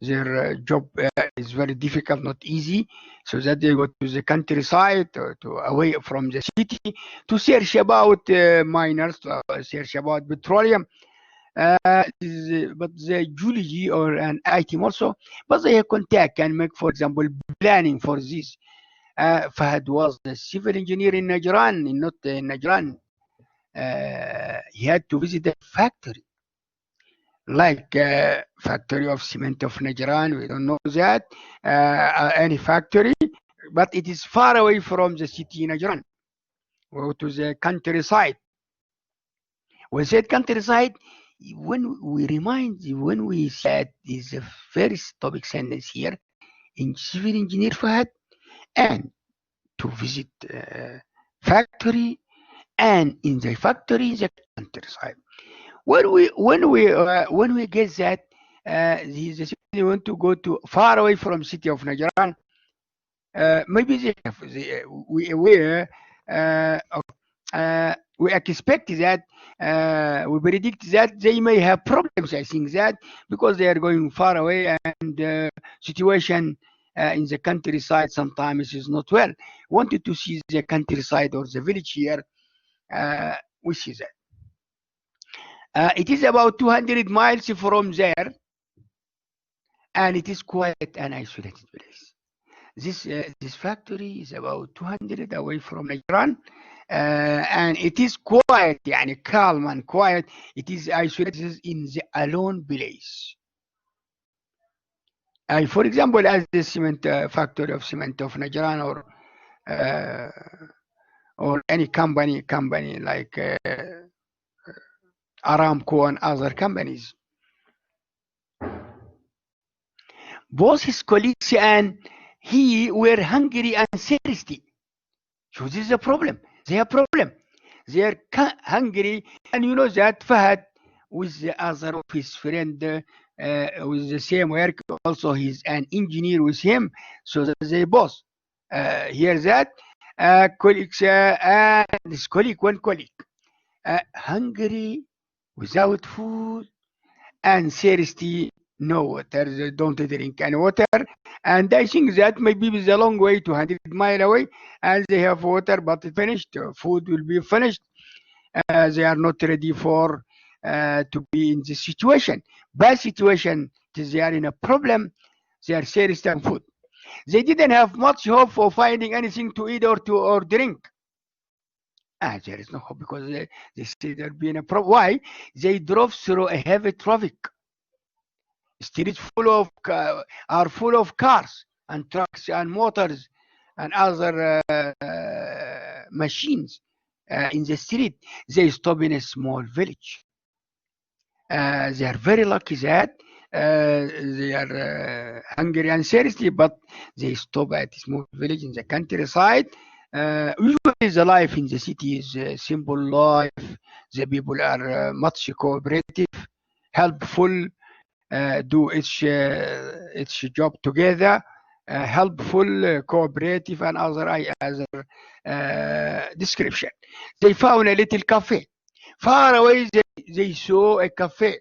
their job is very difficult, not easy, so that they go to the countryside or to away from the city to search about miners, to search about petroleum. But the geology or an IT team also, but they contact can make, for example, planning for this. Fahad was the civil engineer in Najran, not in Najran. He had to visit the factory, like factory of cement of Najran. We don't know that any factory, but it is far away from the city Najran. Go to the countryside. We said countryside. When we said is the first topic sentence here in civil engineer Fahad, and to visit factory, and in the factory the countryside. When we get that they want to go to far away from city of Najran, maybe we expect that we predict that they may have problems. I think that because they are going far away and situation in the countryside sometimes is not well. Wanted to see the countryside or the village here. We see that. It is about 200 miles from there, and it is quite an isolated place. This factory is about 200 away from Najran, and it is quiet, calm and quiet. It is isolated in the alone place. For example, as the cement factory of cement of Najran, or any company like Aramco and other companies. Both his colleagues and he were hungry and thirsty. So this is a problem. They have problem. They are hungry, and you know that Fahad with the other of his friend with the same work. Also, he's an engineer with him, so that they both hear that colleagues and this colleague, one colleague, hungry, without food, and thirsty, no water. They don't drink any water, and I think that maybe it's a long way, 200 miles away, and they have water, but finished. Food will be finished. They are not ready for to be in this situation. Bad situation. They are in a problem. They are thirsty and food. They didn't have much hope for finding anything to eat or drink. There is no hope because they say there being a problem. Why? They drove through a heavy traffic. Streets are full of cars and trucks and motors and other machines in the street. They stop in a small village. They are very lucky that they are hungry and thirsty, but they stop at a small village in the countryside. Usually the life in the city is a simple life. The people are much cooperative, helpful, do each job together, helpful, cooperative, and other description. They found a little cafe. Far away they saw a cafe.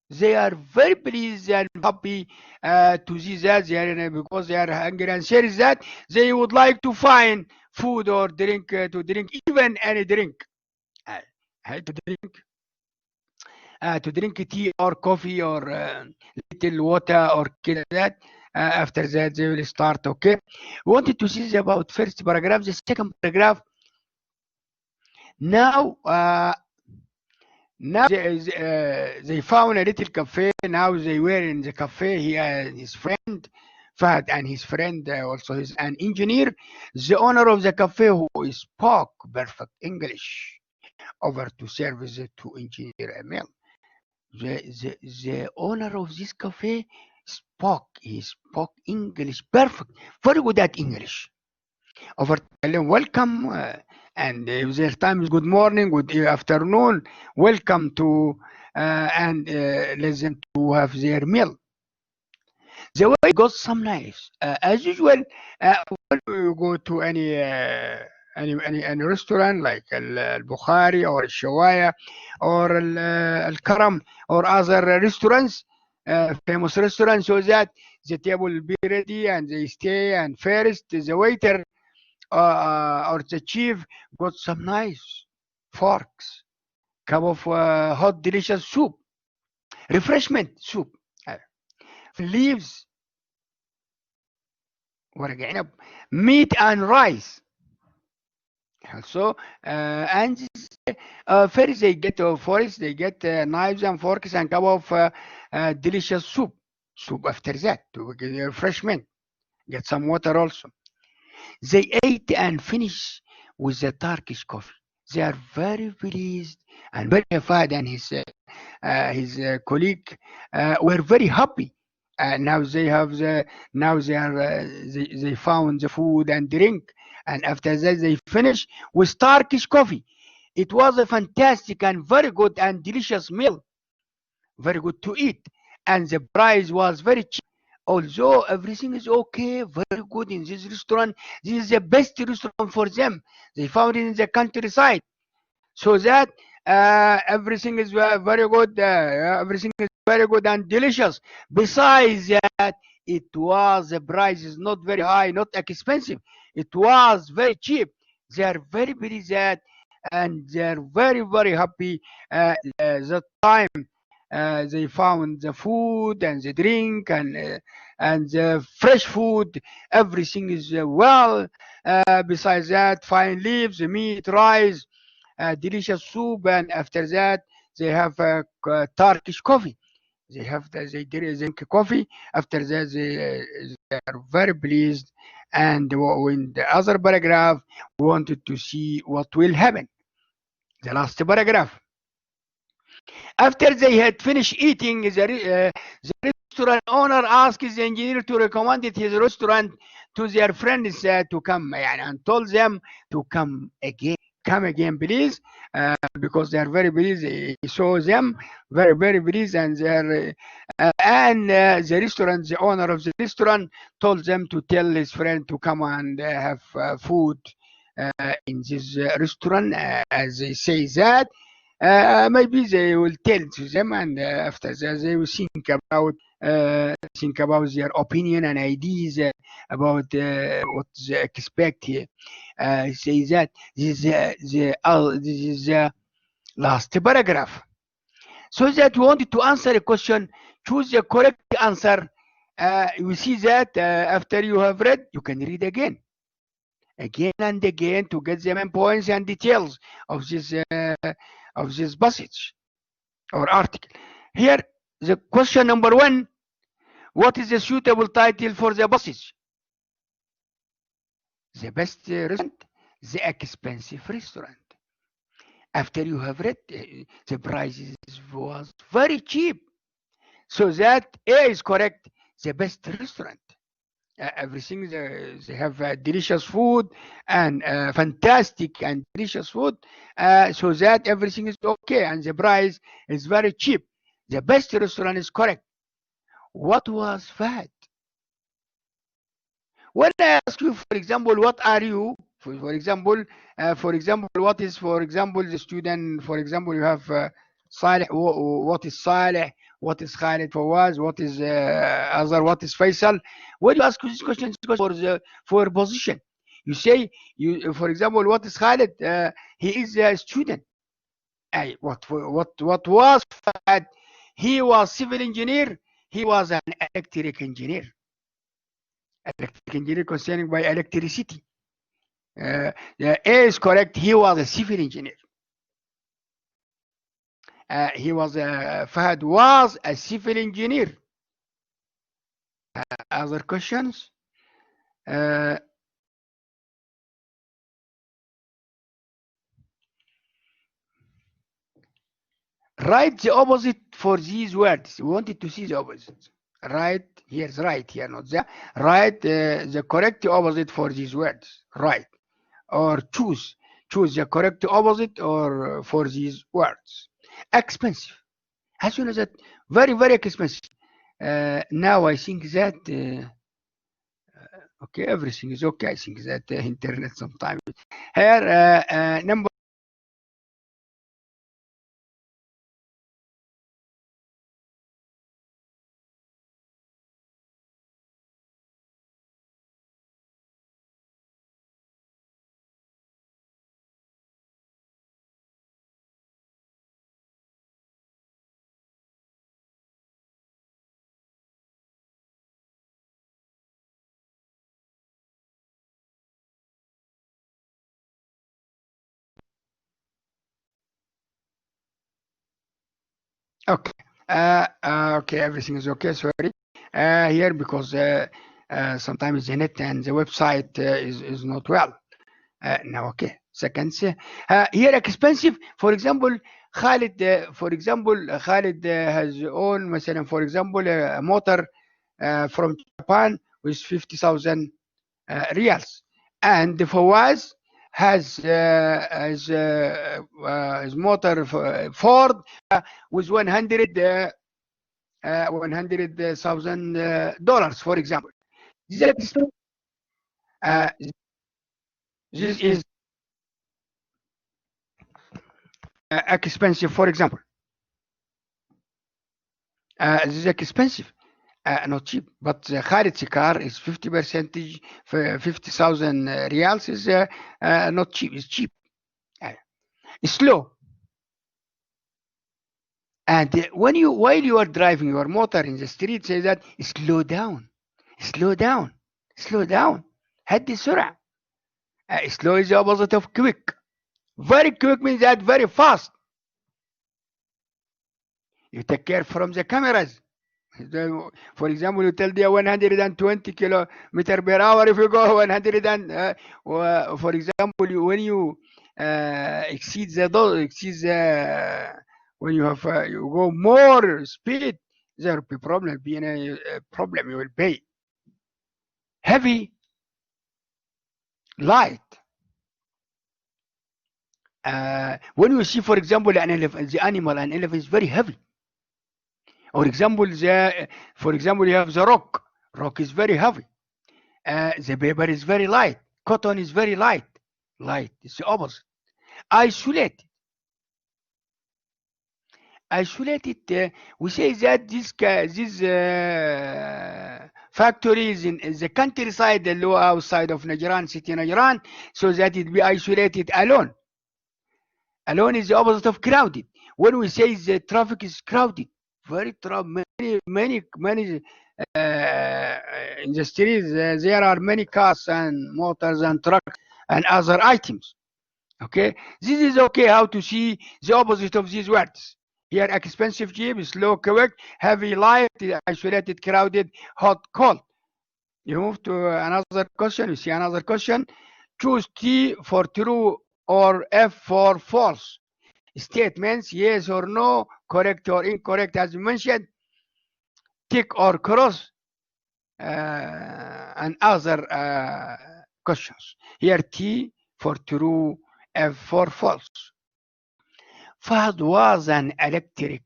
They are very pleased and happy to see that they are because they are hungry and serious that they would like to find food or drink to drink, even any drink. To drink tea or coffee or little water or that. After that they will start. Okay, wanted to see about first paragraph. The second paragraph. Now they found a little cafe. Now they were in the cafe. He and his friend Fahad and his friend also is an engineer. The owner of the cafe who spoke perfect English over to service to engineer a meal. The owner of this cafe spoke English perfect, very good at English. Over to tell them welcome, and if their time is good morning, good afternoon, welcome to and let them to have their meal. The way got some knives. As usual, when we go to any restaurant like Al-Bukhari or Al-Shawaya or Al-Karam or other restaurants, famous restaurant, so that the table will be ready and they stay, and first the waiter or the chief got some nice forks, cup of hot delicious soup, refreshment soup, leaves, ورق عنب, meat and rice. Also, and first they get forest, they get knives and forks and cup of delicious soup. Soup after that to get refreshment. Get some water also. They ate and finished with the Turkish coffee. They are very pleased and very Fahd and his colleague were very happy. Now they have they found the food and drink, and after that they finish with Turkish coffee. It was a fantastic and very good and delicious meal, very good to eat, and the price was very cheap. Although everything is okay, very good in this restaurant, this is the best restaurant for them. They found it in the countryside, so that everything is very good. Everything is very good and delicious. Besides that, the price is not very high, not expensive. It was very cheap. They are very pleased and they are very, very happy. The time they found the food and the drink and the fresh food, everything is well. Besides that, fine leaves, meat, rice, delicious soup, and after that they have Turkish coffee. They drink coffee. After that they are very pleased. And in the other paragraph, we wanted to see what will happen. The last paragraph. After they had finished eating, the restaurant owner asked the engineer to recommend his restaurant to their friends to come, and told them to come again. Come again, please, because they are very busy. He saw them very, very busy, and the restaurant, the owner of the restaurant, told them to tell his friend to come and have food in this restaurant. As they say that, maybe they will tell to them, and after that they will think about their opinion and ideas about what they expect here. Say that this is the last paragraph. So that you wanted to answer a question, choose the correct answer. You see that after you have read, you can read again and again to get the main points and details of this passage or article. Here, the question number 1: what is the suitable title for the passage? The best restaurant, the expensive restaurant. After you have read, the prices was very cheap. So that A is correct, the best restaurant. Everything, they have delicious food and fantastic and delicious food. So that everything is okay and the price is very cheap. The best restaurant is correct. What was Fahd? When I ask you, for example, what are you? For example, what is, for example, the student? For example, you have Saleh. What is Saleh? What is Khalid Fawaz? What is Azhar? What is Faisal? When you ask this question for position, you say, for example, what is Khalid? He is a student. What was Fahd? He was civil engineer. He was an electric engineer. Electric engineer concerning by electricity. A is correct. He was a civil engineer. Fahd was a civil engineer. Other questions? Write the opposite for these words. We wanted to see the opposite. Right, here's right, here not there. Write the correct opposite for these words. Right, or choose the correct opposite or for these words. Expensive. As you know that, very, very expensive. Now I think that okay, everything is okay. I think that internet sometimes here number Okay, everything is okay. Sorry. Here because sometimes the net and the website is not well. Now, okay. Second, here expensive. For example, Khalid. Khalid has own, مثلا, for example, a motor from Japan with 50,000 reals, and Fawaz has his motor Ford with 100,000 dollars, for example. This is expensive, for example. This is expensive, not cheap. But Khalid's car is 50%, 50,000 reals is not cheap. It's cheap. It's slow. And while you are driving your motor in the street, say that slow down, slow down, slow down. هدي السرعة. Slow is the opposite of quick. Very quick means that very fast. You take care from the cameras. For example, you tell the 120 kilometer per hour. If you go 100 and for example, when you exceed when you have you go more speed, there will be problem. Being a problem, you will pay. Heavy, light. When you see, for example, an elephant, the animal, an elephant is very heavy. For example, you have the rock. Rock is very heavy. The paper is very light. Cotton is very light. Light. It's the opposite. Isolated. Isolated. We say that these factories in the countryside, the low outside of Najran, city Najran, so that it be isolated alone. Alone is the opposite of crowded. When we say the traffic is crowded, very many in the streets, there are many cars and motors and trucks and other items. Okay, this is okay. How to see the opposite of these words? Here, expensive, cheap, slow, quick, heavy, light, isolated, crowded, hot, cold. You move to another question. You see another question. Choose T for true or F for false. Statements, yes or no, correct or incorrect, as mentioned, tick or cross, and other questions. Here, T for true, F for false. Fahd was an electric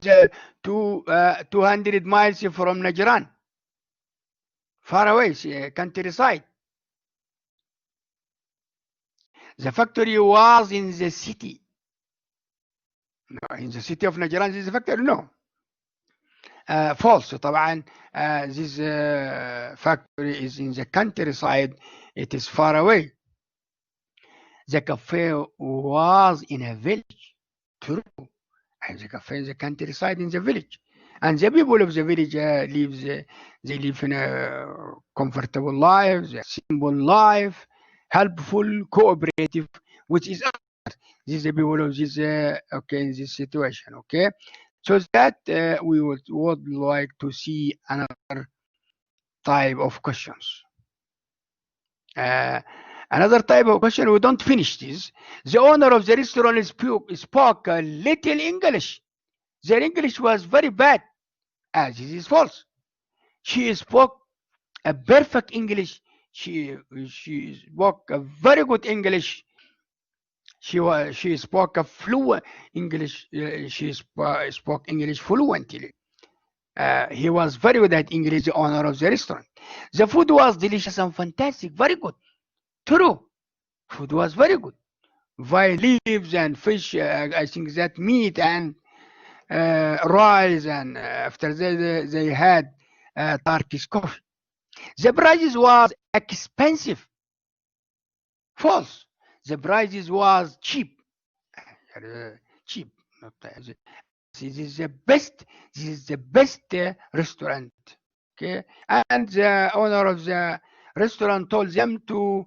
to 200 miles from Najran, far away, countryside. The factory was in the city. No, in the city of Najran is the factory? No. False. طبعا this factory is in the countryside. It is far away. The cafe was in a village. True. And the cafe is the countryside in the village. And the people of the village they live in a comfortable life, a simple life, helpful, cooperative, which is this is the people of this okay, in this situation. Okay, so that we would like to see another type of questions. Another type of question, we don't finish this. The owner of the restaurant spoke a little English. Their English was very bad. This is false. She spoke a perfect English. She spoke a very good English. She spoke a fluent English. She spoke English fluently. He was very good at English, the owner of the restaurant. The food was delicious and fantastic, very good. True. Food was very good. Vine leaves and fish, I think that meat and rice, and after that they had Turkish coffee. The prices was expensive. False. The prices was cheap. Cheap. this is the best. This is the best restaurant. Okay, and the owner of the restaurant told them to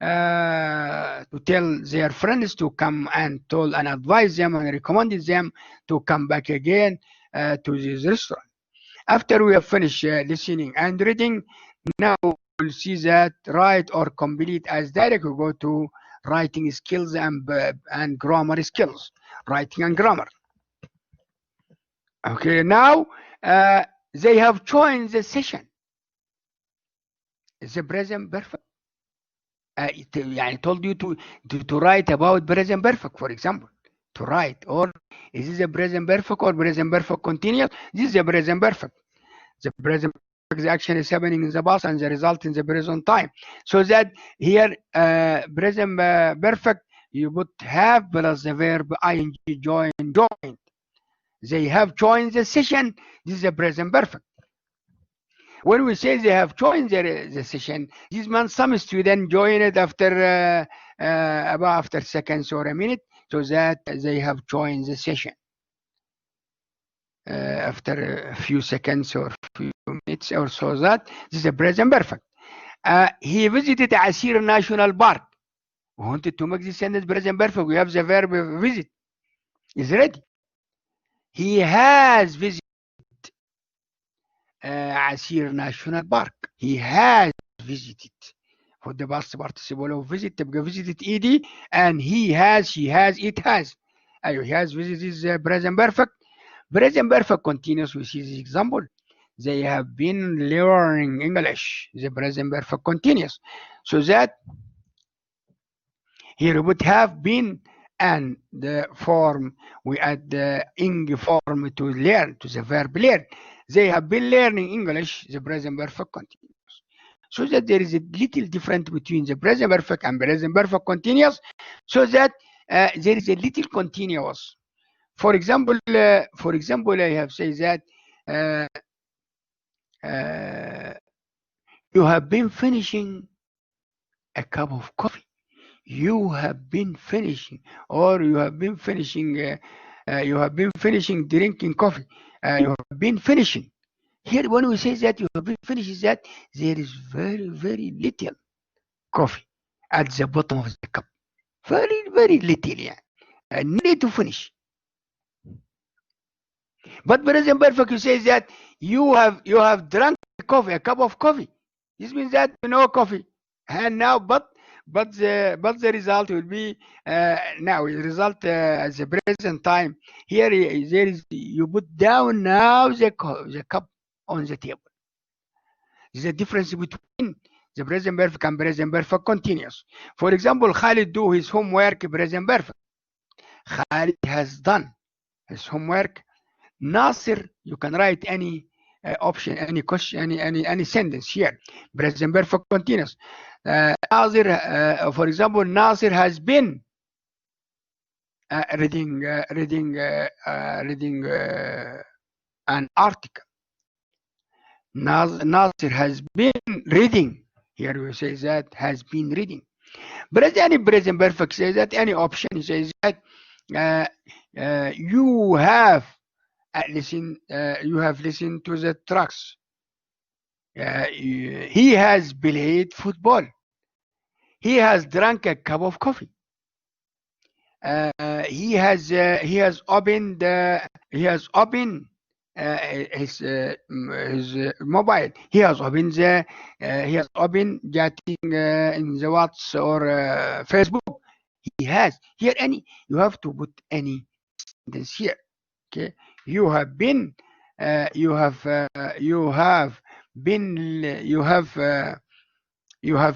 tell their friends to come and told and advise them and recommended them to come back again to this restaurant. After we have finished listening and reading, now we'll see that write or complete as direct. We go to writing skills and grammar skills, writing and grammar. Okay, now they have joined the session. It's a present perfect. I told you to write about present perfect, for example, to write. Or is this a present perfect or present perfect continuous? This is a present perfect. The present perfect action is happening in the past and the result in the present time. So that here present perfect, you would have plus the verb ing joined. They have joined the session. This is a present perfect. When we say they have joined the session, this means some student join it after about after seconds or a minute, so that they have joined the session. After a few seconds or few minutes or so, that this is a present perfect. He visited Asir National Park. We wanted to make this sentence present perfect. We have the verb visit. Is ready. He has visited Asir National Park. He has visited. For the past participle of visit تبقى visited ed, and he has, she has, it has. He has visited is present perfect. Present perfect continuous, we see this example. They have been learning English. The present perfect continuous. So that here would have been, and the form, we add the ing form to learn, to the verb learn. They have been learning English, the present perfect continuous. So that there is a little difference between the present perfect and present perfect continuous, so that there is a little continuous. For example, I have said that you have been finishing a cup of coffee. You have been finishing, or you have been finishing. You have been finishing drinking coffee. You have been finishing. Here, when we say that you have been finished, that there is very, very little coffee at the bottom of the cup. Very, very little, yeah. Need to finish. But present perfect, you say that you have drunk coffee, a cup of coffee. This means that you know coffee, and now but the result will be now the result at the present time. Here there is, you put down now the cup on the table. There's a difference between the present perfect and present perfect continuous. For example, Khalid do his homework, present perfect. Khalid has done his homework. Nasir, you can write any option, any question, any sentence here. Present perfect continuous. Nasir, for example, Nasir has been reading an article. Nasir has been reading. Here we say that has been reading. But any present perfect says that any option says that you have listened to the tracks. He has played football. He has drunk a cup of coffee. He has opened his mobile. He has opened chatting in the WhatsApp or Facebook. He has here any. You have to put any sentence here. Okay, you have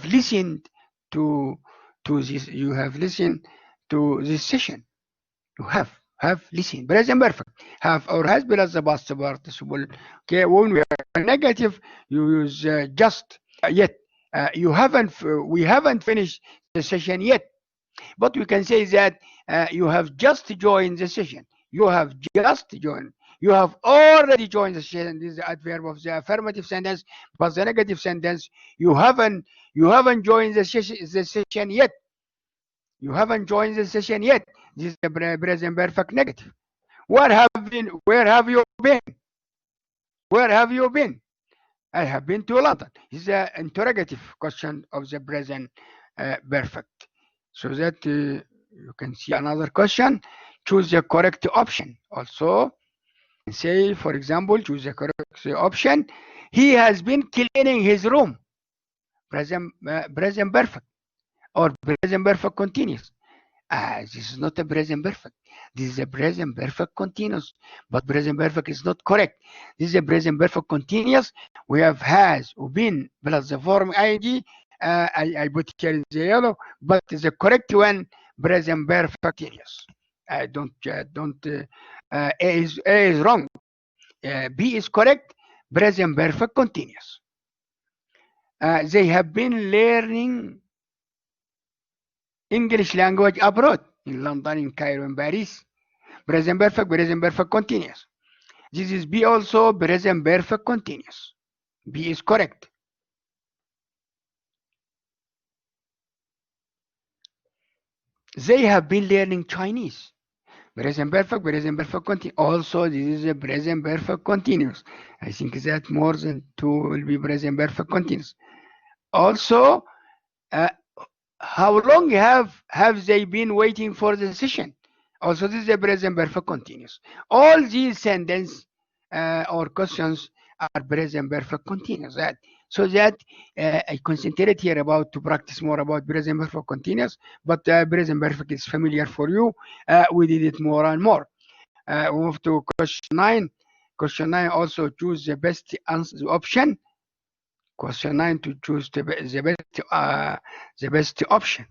listened to this. You have listened to this session. You have listened. Present perfect. Have or has plus the past participle. Okay, when we are negative, you use just yet. We haven't finished the session yet, but we can say that you have just joined the session. You have just joined. You have already joined the session. This is the adverb of the affirmative sentence, but the negative sentence, you haven't joined the session yet. You haven't joined the session yet. This is the present perfect negative. Where have you been? Where have you been? I have been to London. It's an interrogative question of the present perfect. So that you can see another question. Choose the correct option. Also, say, for example, choose the correct option. He has been cleaning his room. Present perfect or present perfect continuous. This is not a present perfect. This is a present perfect continuous, but present perfect is not correct. This is a present perfect continuous. We have has or been plus the form ing. I put here in the yellow, but the correct one present perfect continuous. A is wrong. B is correct. Present perfect continuous. They have been learning English language abroad, in London, in Cairo, in Paris. Present perfect continuous. This is B also, present perfect continuous. B is correct. They have been learning Chinese. Present perfect continuous. Also, this is a present perfect continuous. I think that more than 2 will be present perfect continuous. Also, how long have they been waiting for the session? Also, this is a present perfect continuous. All these sentences or questions are present perfect continuous. So that I concentrate here about to practice more about present perfect continuous, but present perfect is familiar for you. We did it more and more. We move to question 9. Question 9 also choose the best answer option. Question 9 to choose the best option.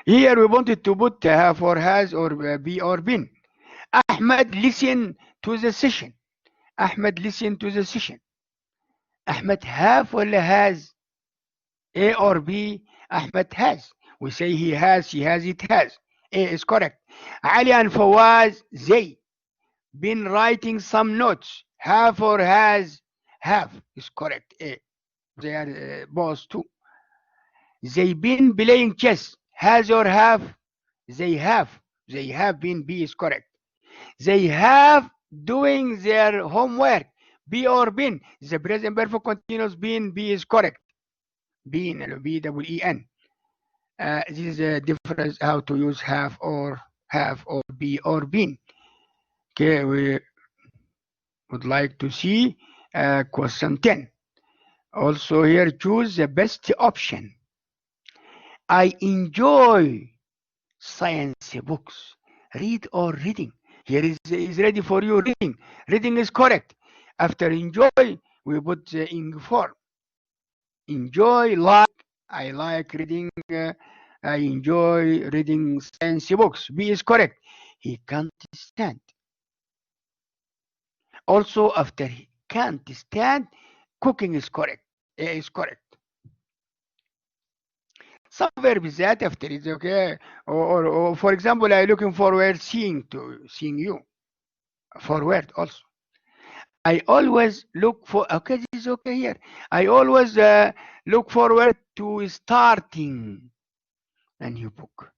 Here we wanted to put have or has or be or been. Ahmed listen to the session. Ahmed listen to the session. Ahmed have or has? A or B? Ahmed has. We say he has, it has. A is correct. Ali and Fawaz, they been writing some notes. Have or has? Have is correct. A. They are both two. They been playing chess. Has or have? They have. They have been. B is correct. They have doing their homework. B or been. The present perfect continuous been. B is correct. Been. B-E-E-N. This is a difference how to use have or be or been. Okay, we would like to see question 10. Also here, choose the best option. I enjoy science books. Read or reading. Here is ready for you. Reading. Reading is correct. After enjoy, we put the ing form. Enjoy, like. I like reading. I enjoy reading science books. B is correct. He can't stand. Also, after he can't stand, cooking is correct. A is correct. Some verbs that after is okay, or for example, I'm looking forward seeing you. Forward also. I always look for. Okay, this is okay here. I always look forward to starting a new book.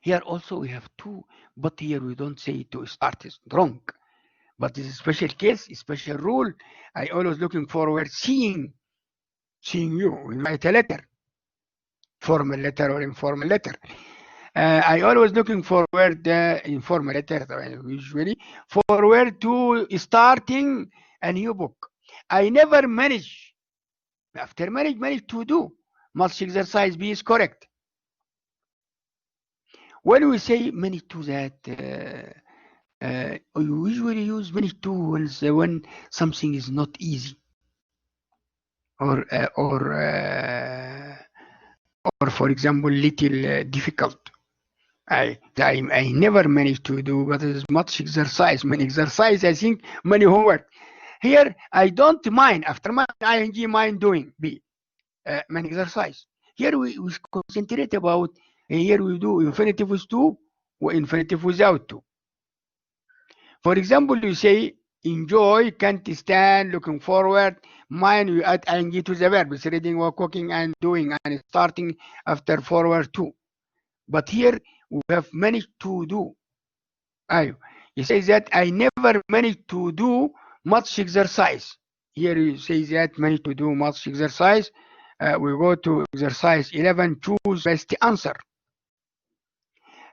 Here also we have two, but here we don't say to start is wrong. But this is a special case, a special rule. I always looking forward seeing you. We write a letter. Formal letter or informal letter. I always looking forward informal letter usually forward to starting a new book. I never manage. After manage to do. Much exercise. B is correct. When we say manage to that, you usually use manage to when something is not easy or for example little difficult. I never managed to do, but it is much exercise. Many exercise, I think, many homework. Here, I don't mind. After my ing, mind doing. B. Many exercise. Here we concentrate about. Here we do infinitive with to or infinitive without to. For example, you say enjoy, can't stand, looking forward. Mind, you add ing to the verb. It's reading or cooking and doing and starting after forward to. But here we have managed to do. He says that I never managed to do much exercise. Here he says that managed to do much exercise. We go to exercise 11, choose best answer.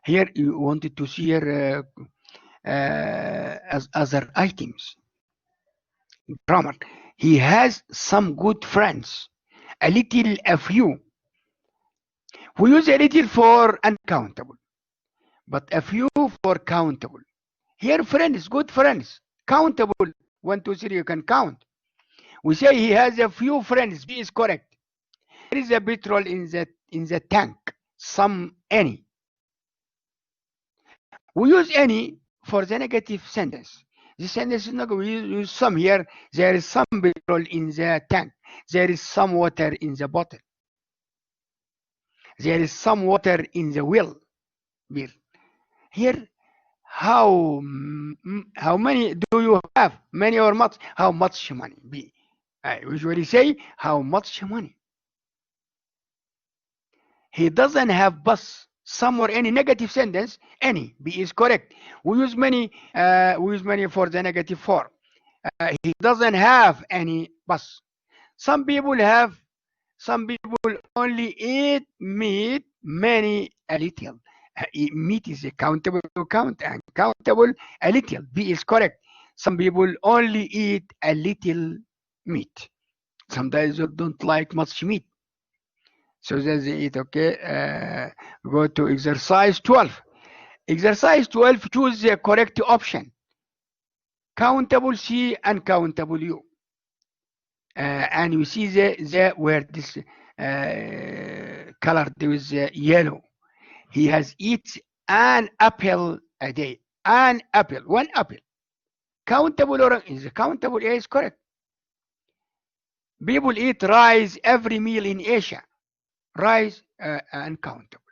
Here you wanted to see here as other items. Grammar. He has some good friends. A little, a few. We use a little for uncountable, but a few for countable. Here friends, good friends. Countable, 1, 2, 3, you can count. We say he has a few friends. B is correct. There is a petrol in the tank. Some, any. We use any for the negative sentence. This sentence is not going to use some here. There is some petrol in the tank. There is some water in the bottle. There is some water in the well. Here, how many do you have? Many or much? How much money? B. I usually say how much money. He doesn't have bus. Some or any negative sentence, any. B is correct. We use many for the negative form. He doesn't have any bus. Some people only eat meat, many a little. Meat is a countable count and countable a little. B is correct. Some people only eat a little meat. Sometimes they don't like much meat. So that's it, okay. Go to exercise 12. Exercise 12, choose the correct option. Countable C, uncountable U. And you see the where this colored with yellow. He has eaten an apple a day. An apple, one apple. Countable or is countable? A is correct. People eat rice every meal in Asia. Rice, uncountable.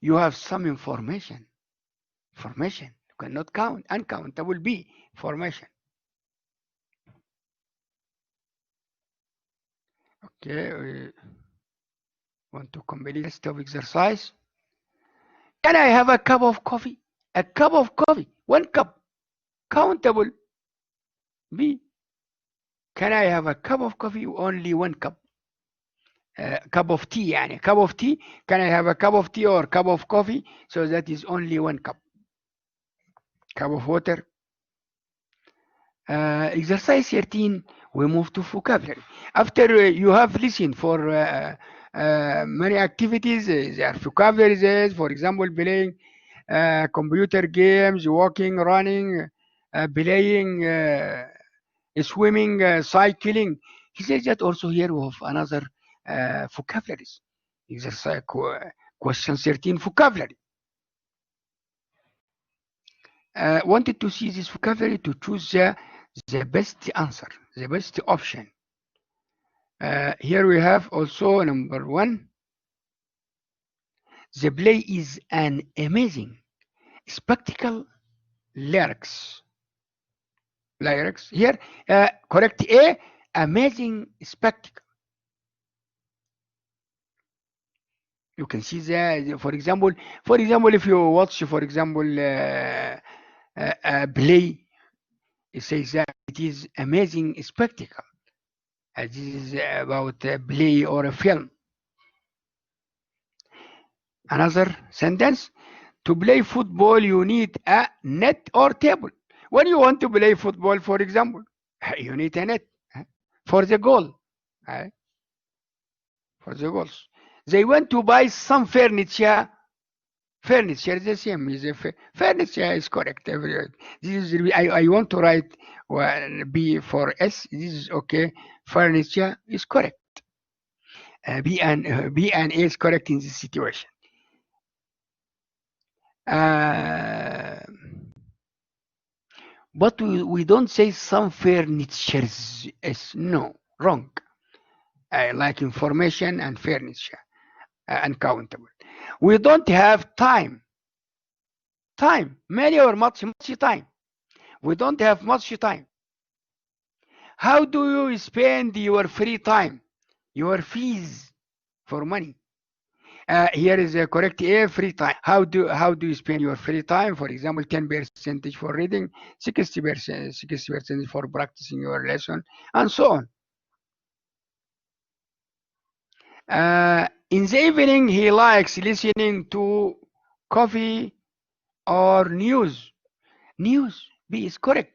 You have some information. Formation. You cannot count. Uncountable. B. Formation. Okay. We want to complete the list of exercise. Can I have a cup of coffee? A cup of coffee. 1 cup. Countable. B. Can I have a cup of coffee? Only 1 cup. Cup of tea, يعني cup of tea. Can I have a cup of tea or cup of coffee? So that is only 1 cup. Cup of water. Exercise 13, we move to vocabulary. After you have listened for many activities, there are vocabularies, for example, playing computer games, walking, running, playing, swimming, cycling. He says that also here we have another vocabularies. Exercise question 13, vocabulary. Wanted to see this vocabulary to choose the best answer, the best option. Here we have also number 1. The play is an amazing spectacle. Lyrics. Here, correct A, amazing spectacle. You can see that, for example, if you watch, for example, a play, it says that it is amazing spectacle. This is about a play or a film. Another sentence, to play football, you need a net or table. When you want to play football, for example, you need a net for the goal. For the goals. They want to buy some furniture. Furniture is the same. Furniture is correct. This is I want to write B for S. This is okay. Furniture is correct. B and A is correct in this situation. But we don't say some furnitures. No, wrong. Like information and furniture. Uncountable. We don't have time. Many or much time. We don't have much time. How do you spend your free time? Your fees for money. Here is a correct A, free time. How do you spend your free time? For example, 10% for reading, 60% for practicing your lesson, and so on. In the evening, he likes listening to coffee or news. News, B is correct.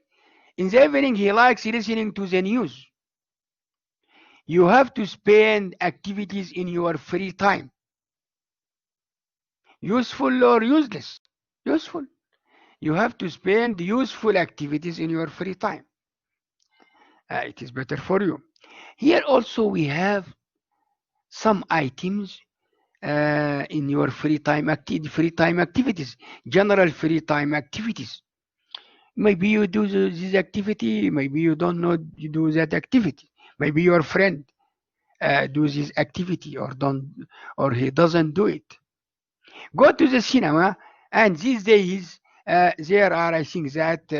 In the evening, he likes listening to the news. You have to spend activities in your free time. Useful or useless? Useful. You have to spend useful activities in your free time. It is better for you. Here also we have some items in your free time activities, general free time activities. Maybe you do this activity, maybe you don't know you do that activity. Maybe your friend do this activity or he doesn't do it. Go to the cinema, and these days there are, I think that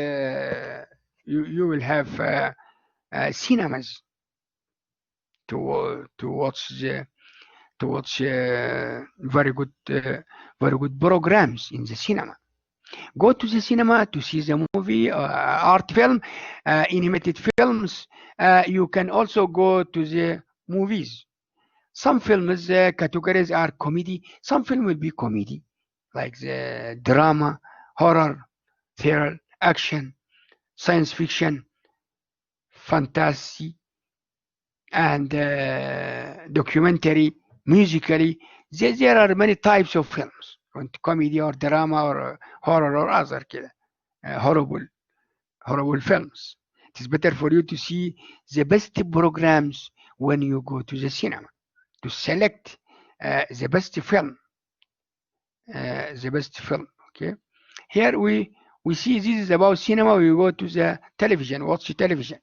you will have cinemas to watch very good programs in the cinema. Go to the cinema to see the movie, art film, animated films. You can also go to the movies. Some films categories are comedy. Some film will be comedy, like the drama, horror, thriller, action, science fiction, fantasy, and documentary, musically. There are many types of films, comedy or drama or horror or other horrible films. It is better for you to see the best programs when you go to the cinema, to select the best film. Okay. Here we see this is about cinema. We go to the television, watch television.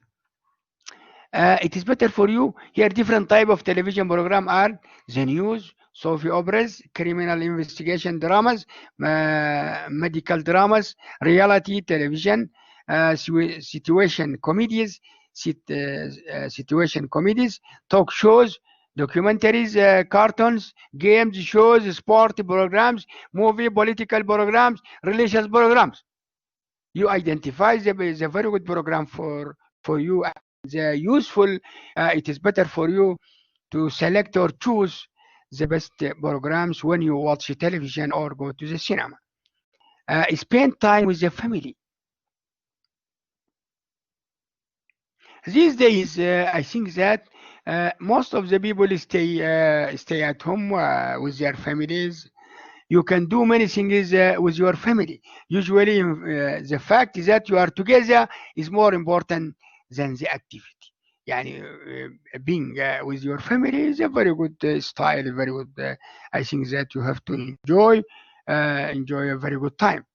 It is better for you. Here different type of television program are the news, soap operas, criminal investigation dramas, medical dramas, reality television, situation comedies, talk shows, documentaries, cartoons, games, shows, sport programs, movie, political programs, religious programs. You identify the very good program for you. The useful, it is better for you to select or choose the best programs when you watch television or go to the cinema. Spend time with the family. These days, I think that most of the people stay at home with their families. You can do many things with your family. Usually, the fact is that you are together is more important than the activity. Yani, being with your family is a very good style, very good. I think that you have to enjoy a very good time.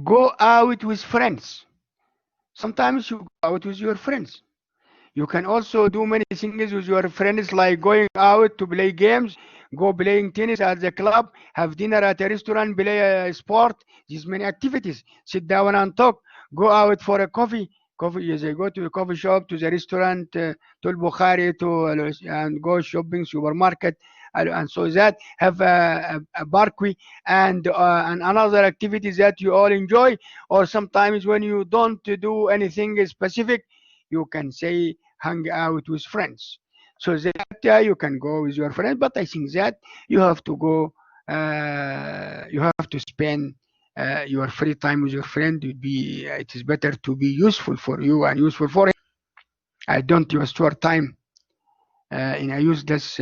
Go out with friends. Sometimes you go out with your friends. You can also do many things with your friends, like going out to play games, go playing tennis at the club, have dinner at a restaurant, play a sport. These many activities. Sit down and talk. Go out for a coffee. They go to the coffee shop, to the restaurant, to Bukhari, and go shopping, supermarket, and so that have a barbecue and another activities that you all enjoy. Or sometimes when you don't do anything specific, you can say hang out with friends. So that you can go with your friends, but I think that you have to go. You have to spend your free time with your friend. It is better to be useful for you and useful for him. I don't use your time in a useless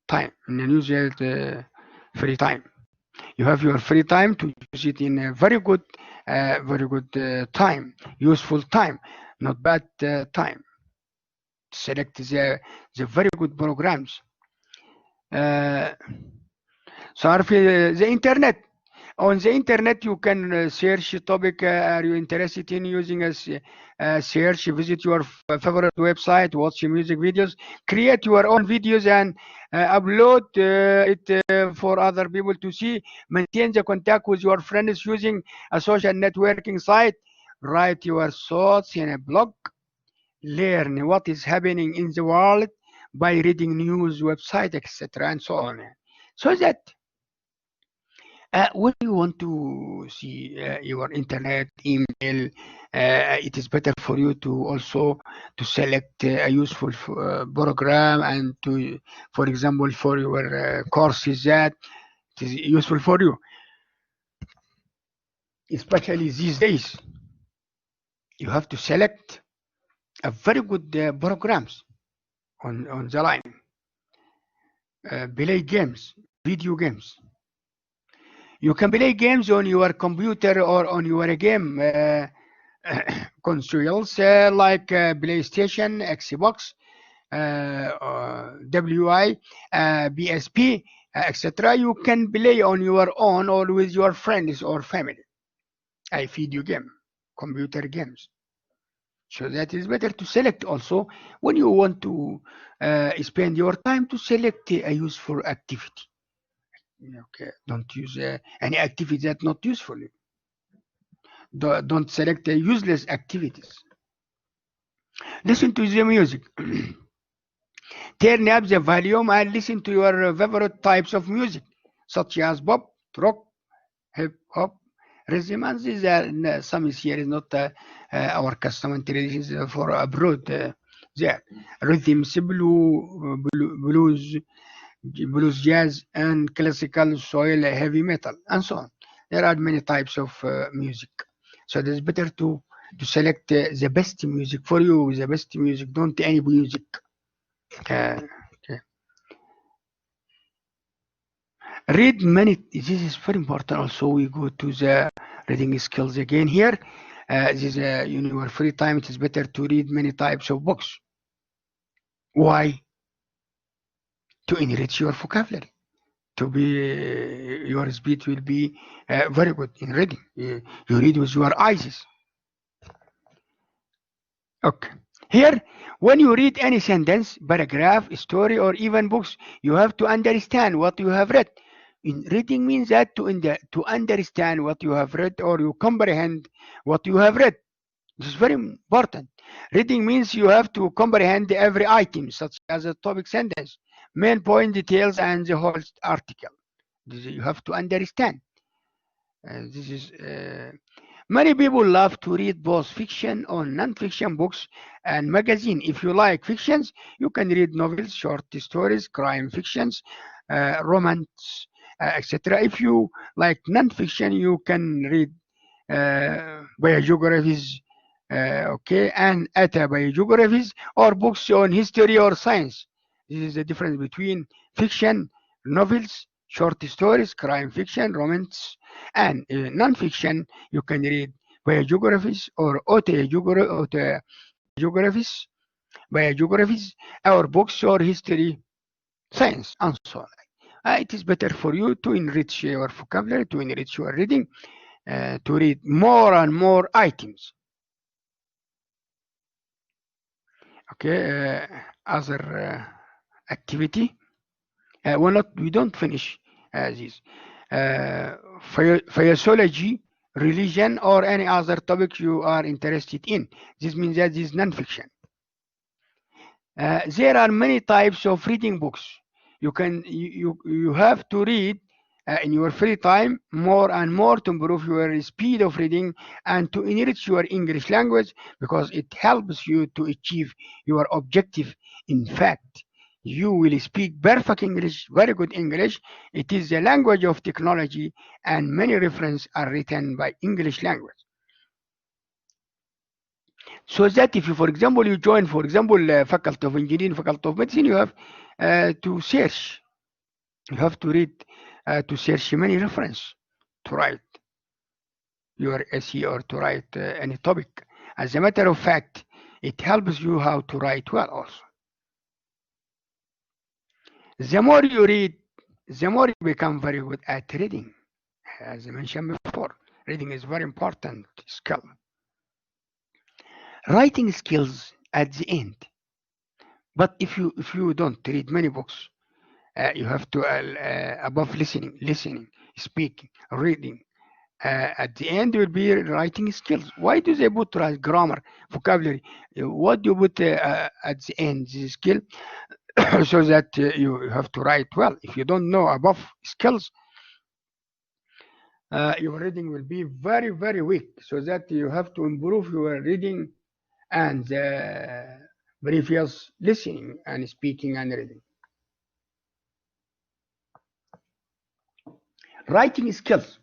time, in a useless free time. You have your free time to use it in a very good time, useful time, not bad time. Select the very good programs. So the internet. On the internet, you can search a topic. Are you interested in using a search? Visit your favorite website, watch music videos, create your own videos, and upload it for other people to see. Maintain the contact with your friends using a social networking site. write your thoughts in a blog, learn what is happening in the world by reading news website, etc., and so on. So that when you want to see your internet, email, it is better for you to also to select a useful program, and to, for example, for your courses that it is useful for you, especially these days. You have to select a very good programs on the line. Play games, video games. You can play games on your computer or on your game consoles like PlayStation, Xbox, WI, PSP, etc. You can play on your own or with your friends or family. A video game, computer games. So that is better to select also when you want to spend your time to select a useful activity. Okay, don't use any activity that's not useful. Don't select useless activities. Listen to the music. Turn up the volume and listen to your favorite types of music, such as pop, rock, hip hop, rhythm, and these are some here is not our custom and traditions for abroad. There, rhythms, blues, jazz, and classical, soil, heavy metal, and so on. There are many types of music, so it is better to select the best music for you. The best music, don't any music. Okay. Read many. This is very important. Also, we go to the reading skills again here. This in your free time, it is better to read many types of books. Why? To enrich your vocabulary. To be your speed will be very good in reading. You read with your eyes. Okay. Here, when you read any sentence, paragraph, story, or even books, you have to understand what you have read. In reading means that to understand what you have read, or you comprehend what you have read. This is very important. Reading means you have to comprehend every item, such as a topic sentence, main point, details, and the whole article. This you have to understand. This is many people love to read both fiction or non-fiction books and magazine. If you like fictions, you can read novels, short stories, crime fictions, romance, etc. If you like non-fiction, you can read biographies, okay, and autobiographies, or books on history or science. This is the difference between fiction, novels, short stories, crime fiction, romance, and non-fiction. You can read biographies or biographies, or books or history, science, and so on. It is better for you to enrich your vocabulary, to enrich your reading, to read more and more items. Okay, other activity. We don't finish this. Physiology, religion, or any other topic you are interested in. This means that this is non-fiction. There are many types of reading books. You have to read in your free time more and more to improve your speed of reading and to enrich your English language, because it helps you to achieve your objective. In fact, you will speak perfect English, very good English. It is the language of technology, and many references are written by English language. So that if you, for example, you join, for example, Faculty of Engineering, Faculty of Medicine, you have to search. You have to read, to search many references to write your essay or to write any topic. As a matter of fact, it helps you how to write well also. The more you read, the more you become very good at reading. As I mentioned before, reading is very important skill. Writing skills at the end. But if you don't read many books, you have to above listening, speaking, reading, At the end will be writing skills. Why do they put grammar, vocabulary? What do you put at the end, this skill? So that you have to write well. If you don't know above skills, your reading will be very, very weak. So that you have to improve your reading and previous listening and speaking and reading. Writing skills.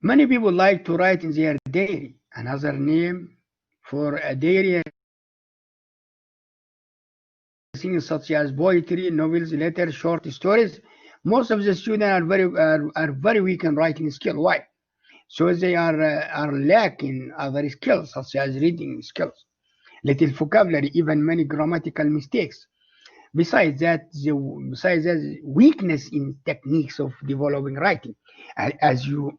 Many people like to write in their diary. Another name for a diary, things such as poetry, novels, letters, short stories. Most of the students are very weak in writing skill. Why? So they are lacking other skills such as reading skills, little vocabulary, even many grammatical mistakes. Besides that, the weakness in techniques of developing writing, as you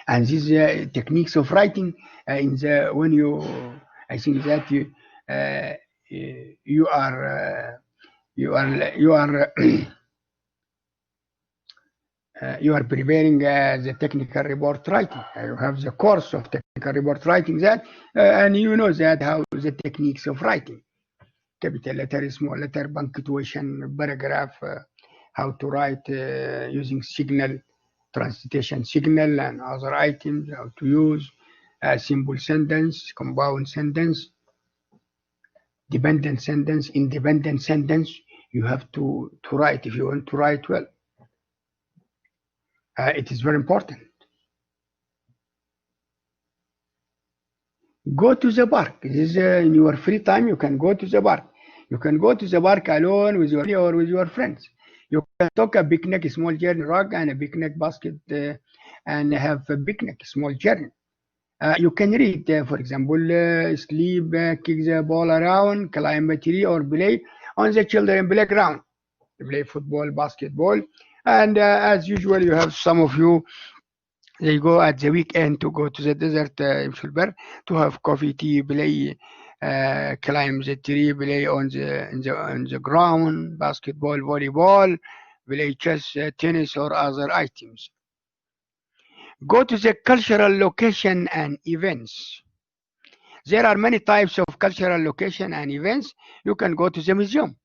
and these techniques of writing in the when you, I think that you are you are preparing the technical report writing. You have the course of technical report writing that, and you know that how the techniques of writing, capital letter, small letter, punctuation, paragraph, how to write using signal, transition signal, and other items, how to use a simple sentence, compound sentence, dependent sentence, independent sentence. You have to write if you want to write well. It is very important. Go to the park. This is in your free time. You can go to the park. You can go to the park alone with your family or with your friends. You can take a picnic, a small journey rug, and a picnic basket, and have a picnic, small journey. You can read, for example, sleep, kick the ball around, climb a tree, or play on the children playground. Play football, basketball, and as usual, you have some of you. They go at the weekend to go to the desert in Shulber to have coffee, tea, play, climb the tree, play on the ground, basketball, volleyball, play chess, tennis, or other items. Go to the cultural location and events. There are many types of cultural location and events. You can go to the museum,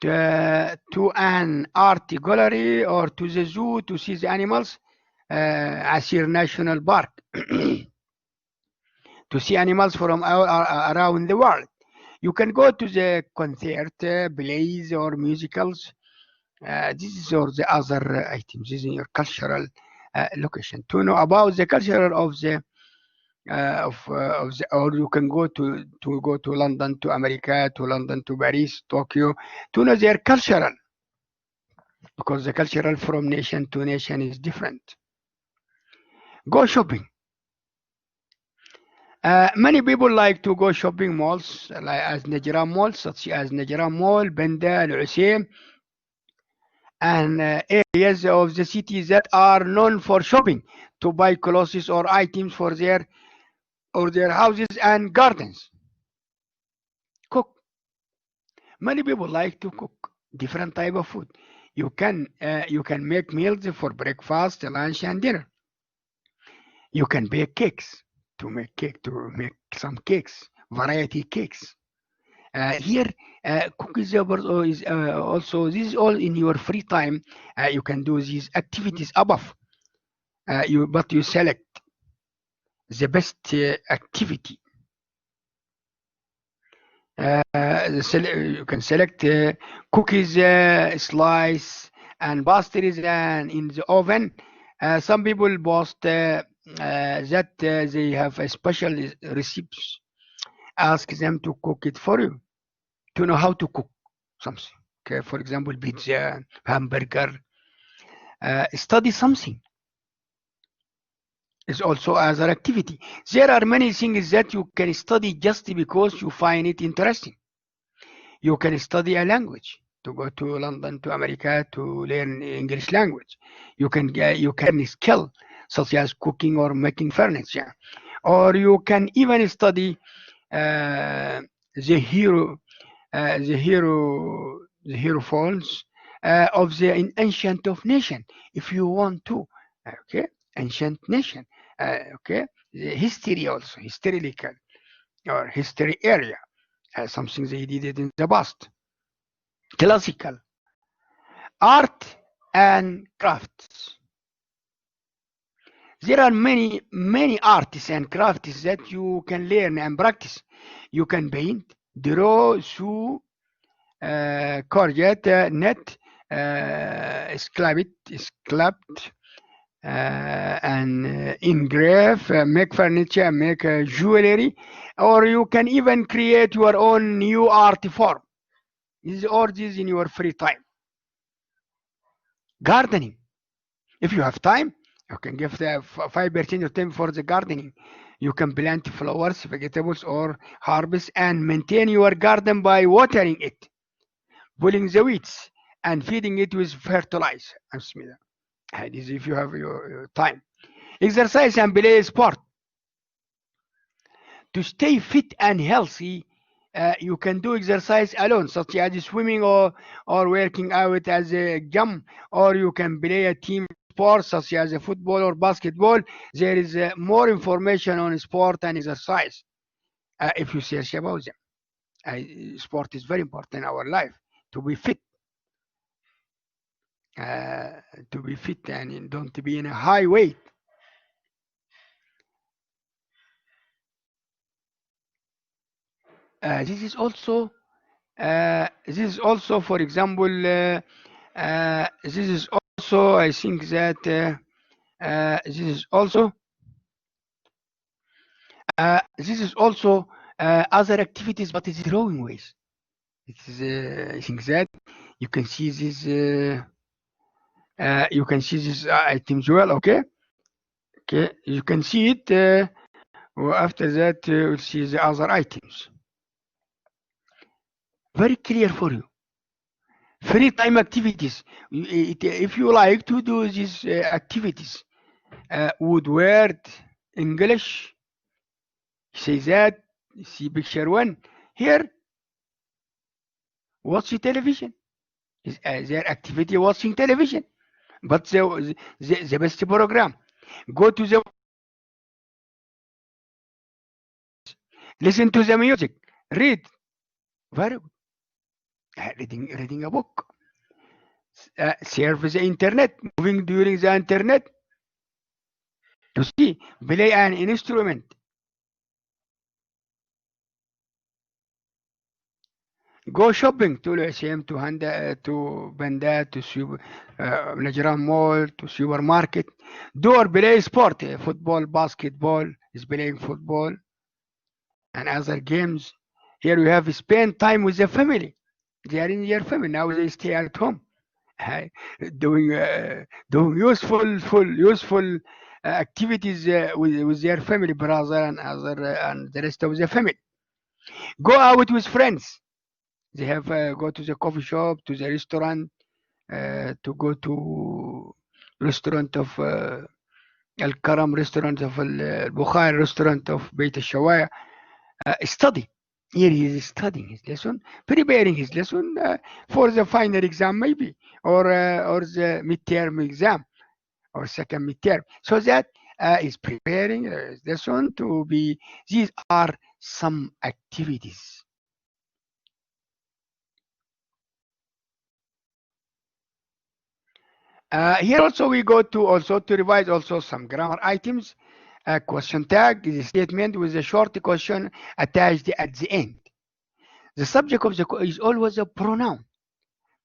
to an art gallery, or to the zoo to see the animals, Asir National Park, to see animals from around the world. You can go to the concert, plays, or musicals. This is or the other items. This is in your cultural location. To know about the culture of the or you can go to London, to America, to London, to Paris, Tokyo, to know their cultural, because the cultural from nation to nation is different. Go shopping. Many people like to go shopping malls, like as Najran Mall, such as Najran Mall, Benda, Al-Usaim, and areas of the city that are known for shopping, to buy clothes or items for their houses and gardens. Cook. Many people like to cook different type of food. You can make meals for breakfast, lunch, and dinner. You can bake cakes, to make some cakes, variety cakes. Here, cookies is also, this is all in your free time. You can do these activities above. But you select the best activity. You can select cookies, slice, and pastries, and in the oven. Some people boast that they have a special recipes. Ask them to cook it for you, to know how to cook something. Okay, for example, pizza, hamburger. Study something. Is also other activity. There are many things that you can study just because you find it interesting. You can study a language, to go to London, to America, to learn English language. You can skill such as cooking or making furniture, or you can even study the hero the hierophants of the ancient of nation, if you want to. Okay, ancient nation. Okay, the history also, historical or history area, something they did it in the past. Classical art and crafts. There are many arts and crafts that you can learn and practice. You can paint, draw, sew, courgette, net, sculpt, and engrave, make furniture, make jewelry, or you can even create your own new art form. All this in your free time. Gardening. If you have time, you can give the 5% of time for the gardening. You can plant flowers, vegetables, or herbs and maintain your garden by watering it, pulling the weeds, and feeding it with fertilizer. This if you have your time. Exercise and play sport. To stay fit and healthy, you can do exercise alone, such as swimming or working out as a gym, or you can play a team sport such as football or basketball. There is more information on sport and exercise if you search about them. Sport is very important in our life, to be fit. To be fit and don't be in a high weight. This is also, for example, this is also, I think that this is also other activities, but it's drawing ways. It is, I think that you can see this. You can see this items well. Okay, you can see it. After that, we'll see the other items. Very clear for you. Free time activities. If you like to do these activities, woodwork, English, say that, see picture 1. Here, watch television. Is their activity watching television, but the best program. Go to the, listen to the music, read. Very good. Reading a book. Surf the internet, moving during the internet. To see, play an instrument. Go shopping to العسيم, to Handa, to Banda, to Najran Mall, to supermarket. Do or play sport, football, basketball, is playing football, and other games. Here we have spend time with the family. They are in their family now. They stay at home, doing useful activities with their family, brother and other and the rest of the family. Go out with friends. They have go to the coffee shop, to the restaurant, to go to restaurant of Al-Karam, restaurant of Al-Bukhari, restaurant of Beit al-Shawaya. Study. Here he is studying his lesson, preparing his lesson for the final exam maybe, or the midterm exam, or second midterm. So that is preparing his lesson to be. These are some activities. Here also we go to revise also some grammar items. Question tag is a statement with a short question attached at the end. The subject of the is always a pronoun.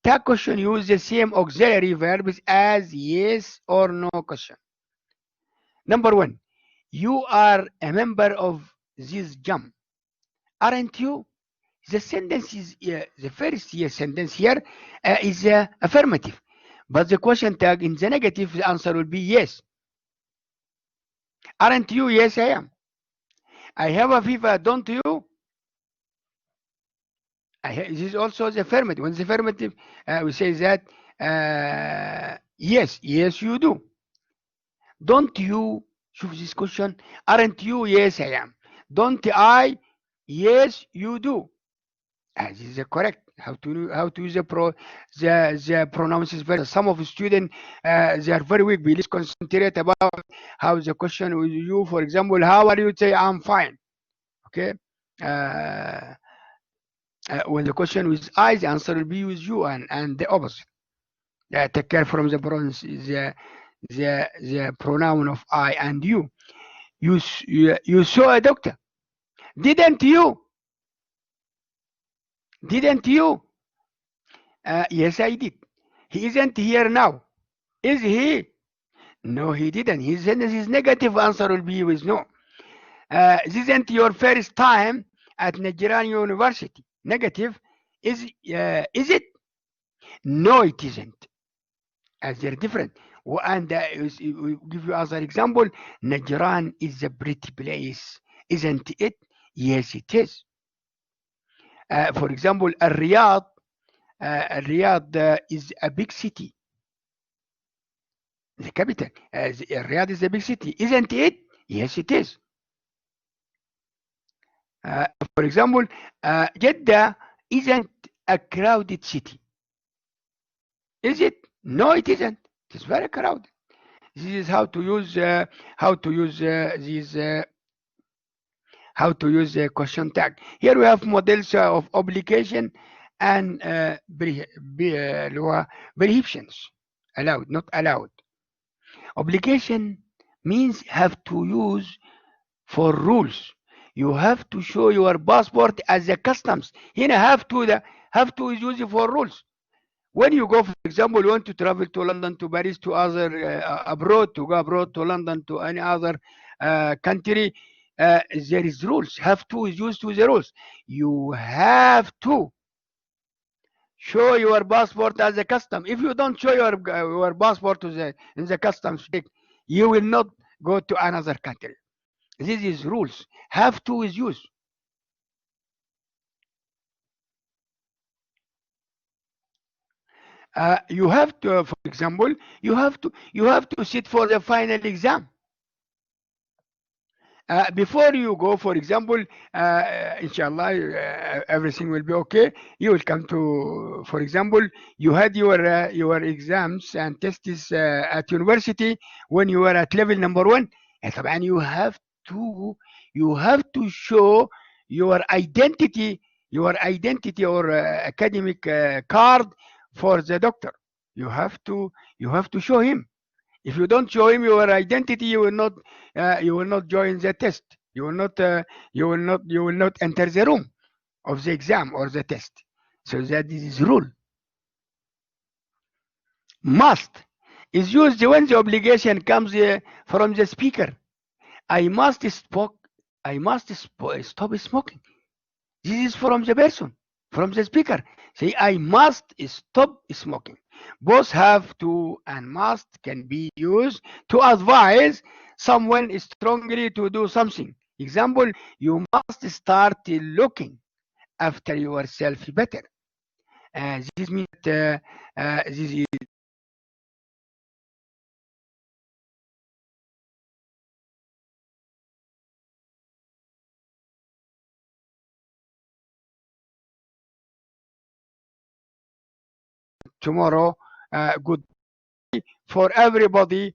Tag question use the same auxiliary verbs as yes or no question. Number 1, you are a member of this gym, aren't you? The sentence is the first sentence here is affirmative, but the question tag in the negative, the answer will be yes. Aren't you? Yes, I am. I have a fever, don't you? This is also the affirmative. When the affirmative, we say that yes, you do. Don't you? Choose this question. Aren't you? Yes, I am. Don't I? Yes, you do. This is correct. How to use the pronouns is better. Some of the students they are very weak. Please concentrate about how the question with you. For example, how are you? Say I'm fine. Okay. When the question with I, the answer will be with you, and the opposite. Take care from the pronouns, the pronoun of I and you. You saw a doctor, didn't you? Didn't you? Yes, I did. He isn't here now. Is he? No, he didn't. His negative answer will be with no. This isn't your first time at Najran University. Negative. Is it? No, it isn't. As they're different. And we give you other example. Najran is a pretty place, isn't it? Yes, it is. For example, Riyadh is a big city. The capital. Riyadh is a big city, isn't it? Yes, it is. For example, Jeddah isn't a crowded city. Is it? No, it isn't. It is very crowded. This is how to use question tag. Here we have models of obligation and prohibitions. Allowed, not allowed. Obligation means have to use for rules. You have to show your passport as a customs. Here have to is used for rules. When you go, for example, you want to travel to London, to Paris, to other abroad, to go abroad to London, to any other country, there is rules. Have to is used to the rules. You have to show your passport as a custom. If you don't show your passport in the customs, you will not go to another country. This is rules. Have to is used. You have to, for example, you have to sit for the final exam. Before you go, for example, inshallah, everything will be okay. You will come to, for example, you had your exams and tests at university when you were at level number 1. And you have to show your identity or academic card for the doctor. You have to show him. If you don't show him your identity, you will not join the test. You will not enter the room of the exam or the test. So that is rule. Must is used when the obligation comes from the speaker. I must stop smoking. This is from the person, from the speaker. Say, I must stop smoking. Both have to and must can be used to advise someone strongly to do something. Example, you must start looking after yourself better. This means this is tomorrow. Good for everybody.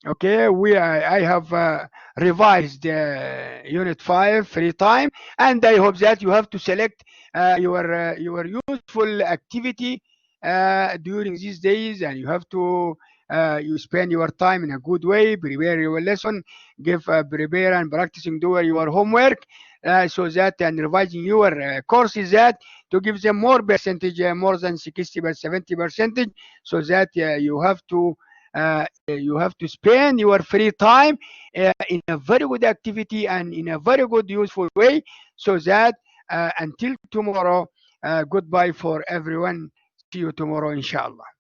Okay, I have revised unit 5 free time, and I hope that you have to select your useful activity during these days, and you have to you spend your time in a good way, prepare your lesson, prepare and practicing do your homework, so that and revising your courses, that to give them more percentage, more than 60 or 70%, so that you have to spend your free time in a very good activity and in a very good useful way, so that until tomorrow, goodbye for everyone. See you tomorrow, inshallah.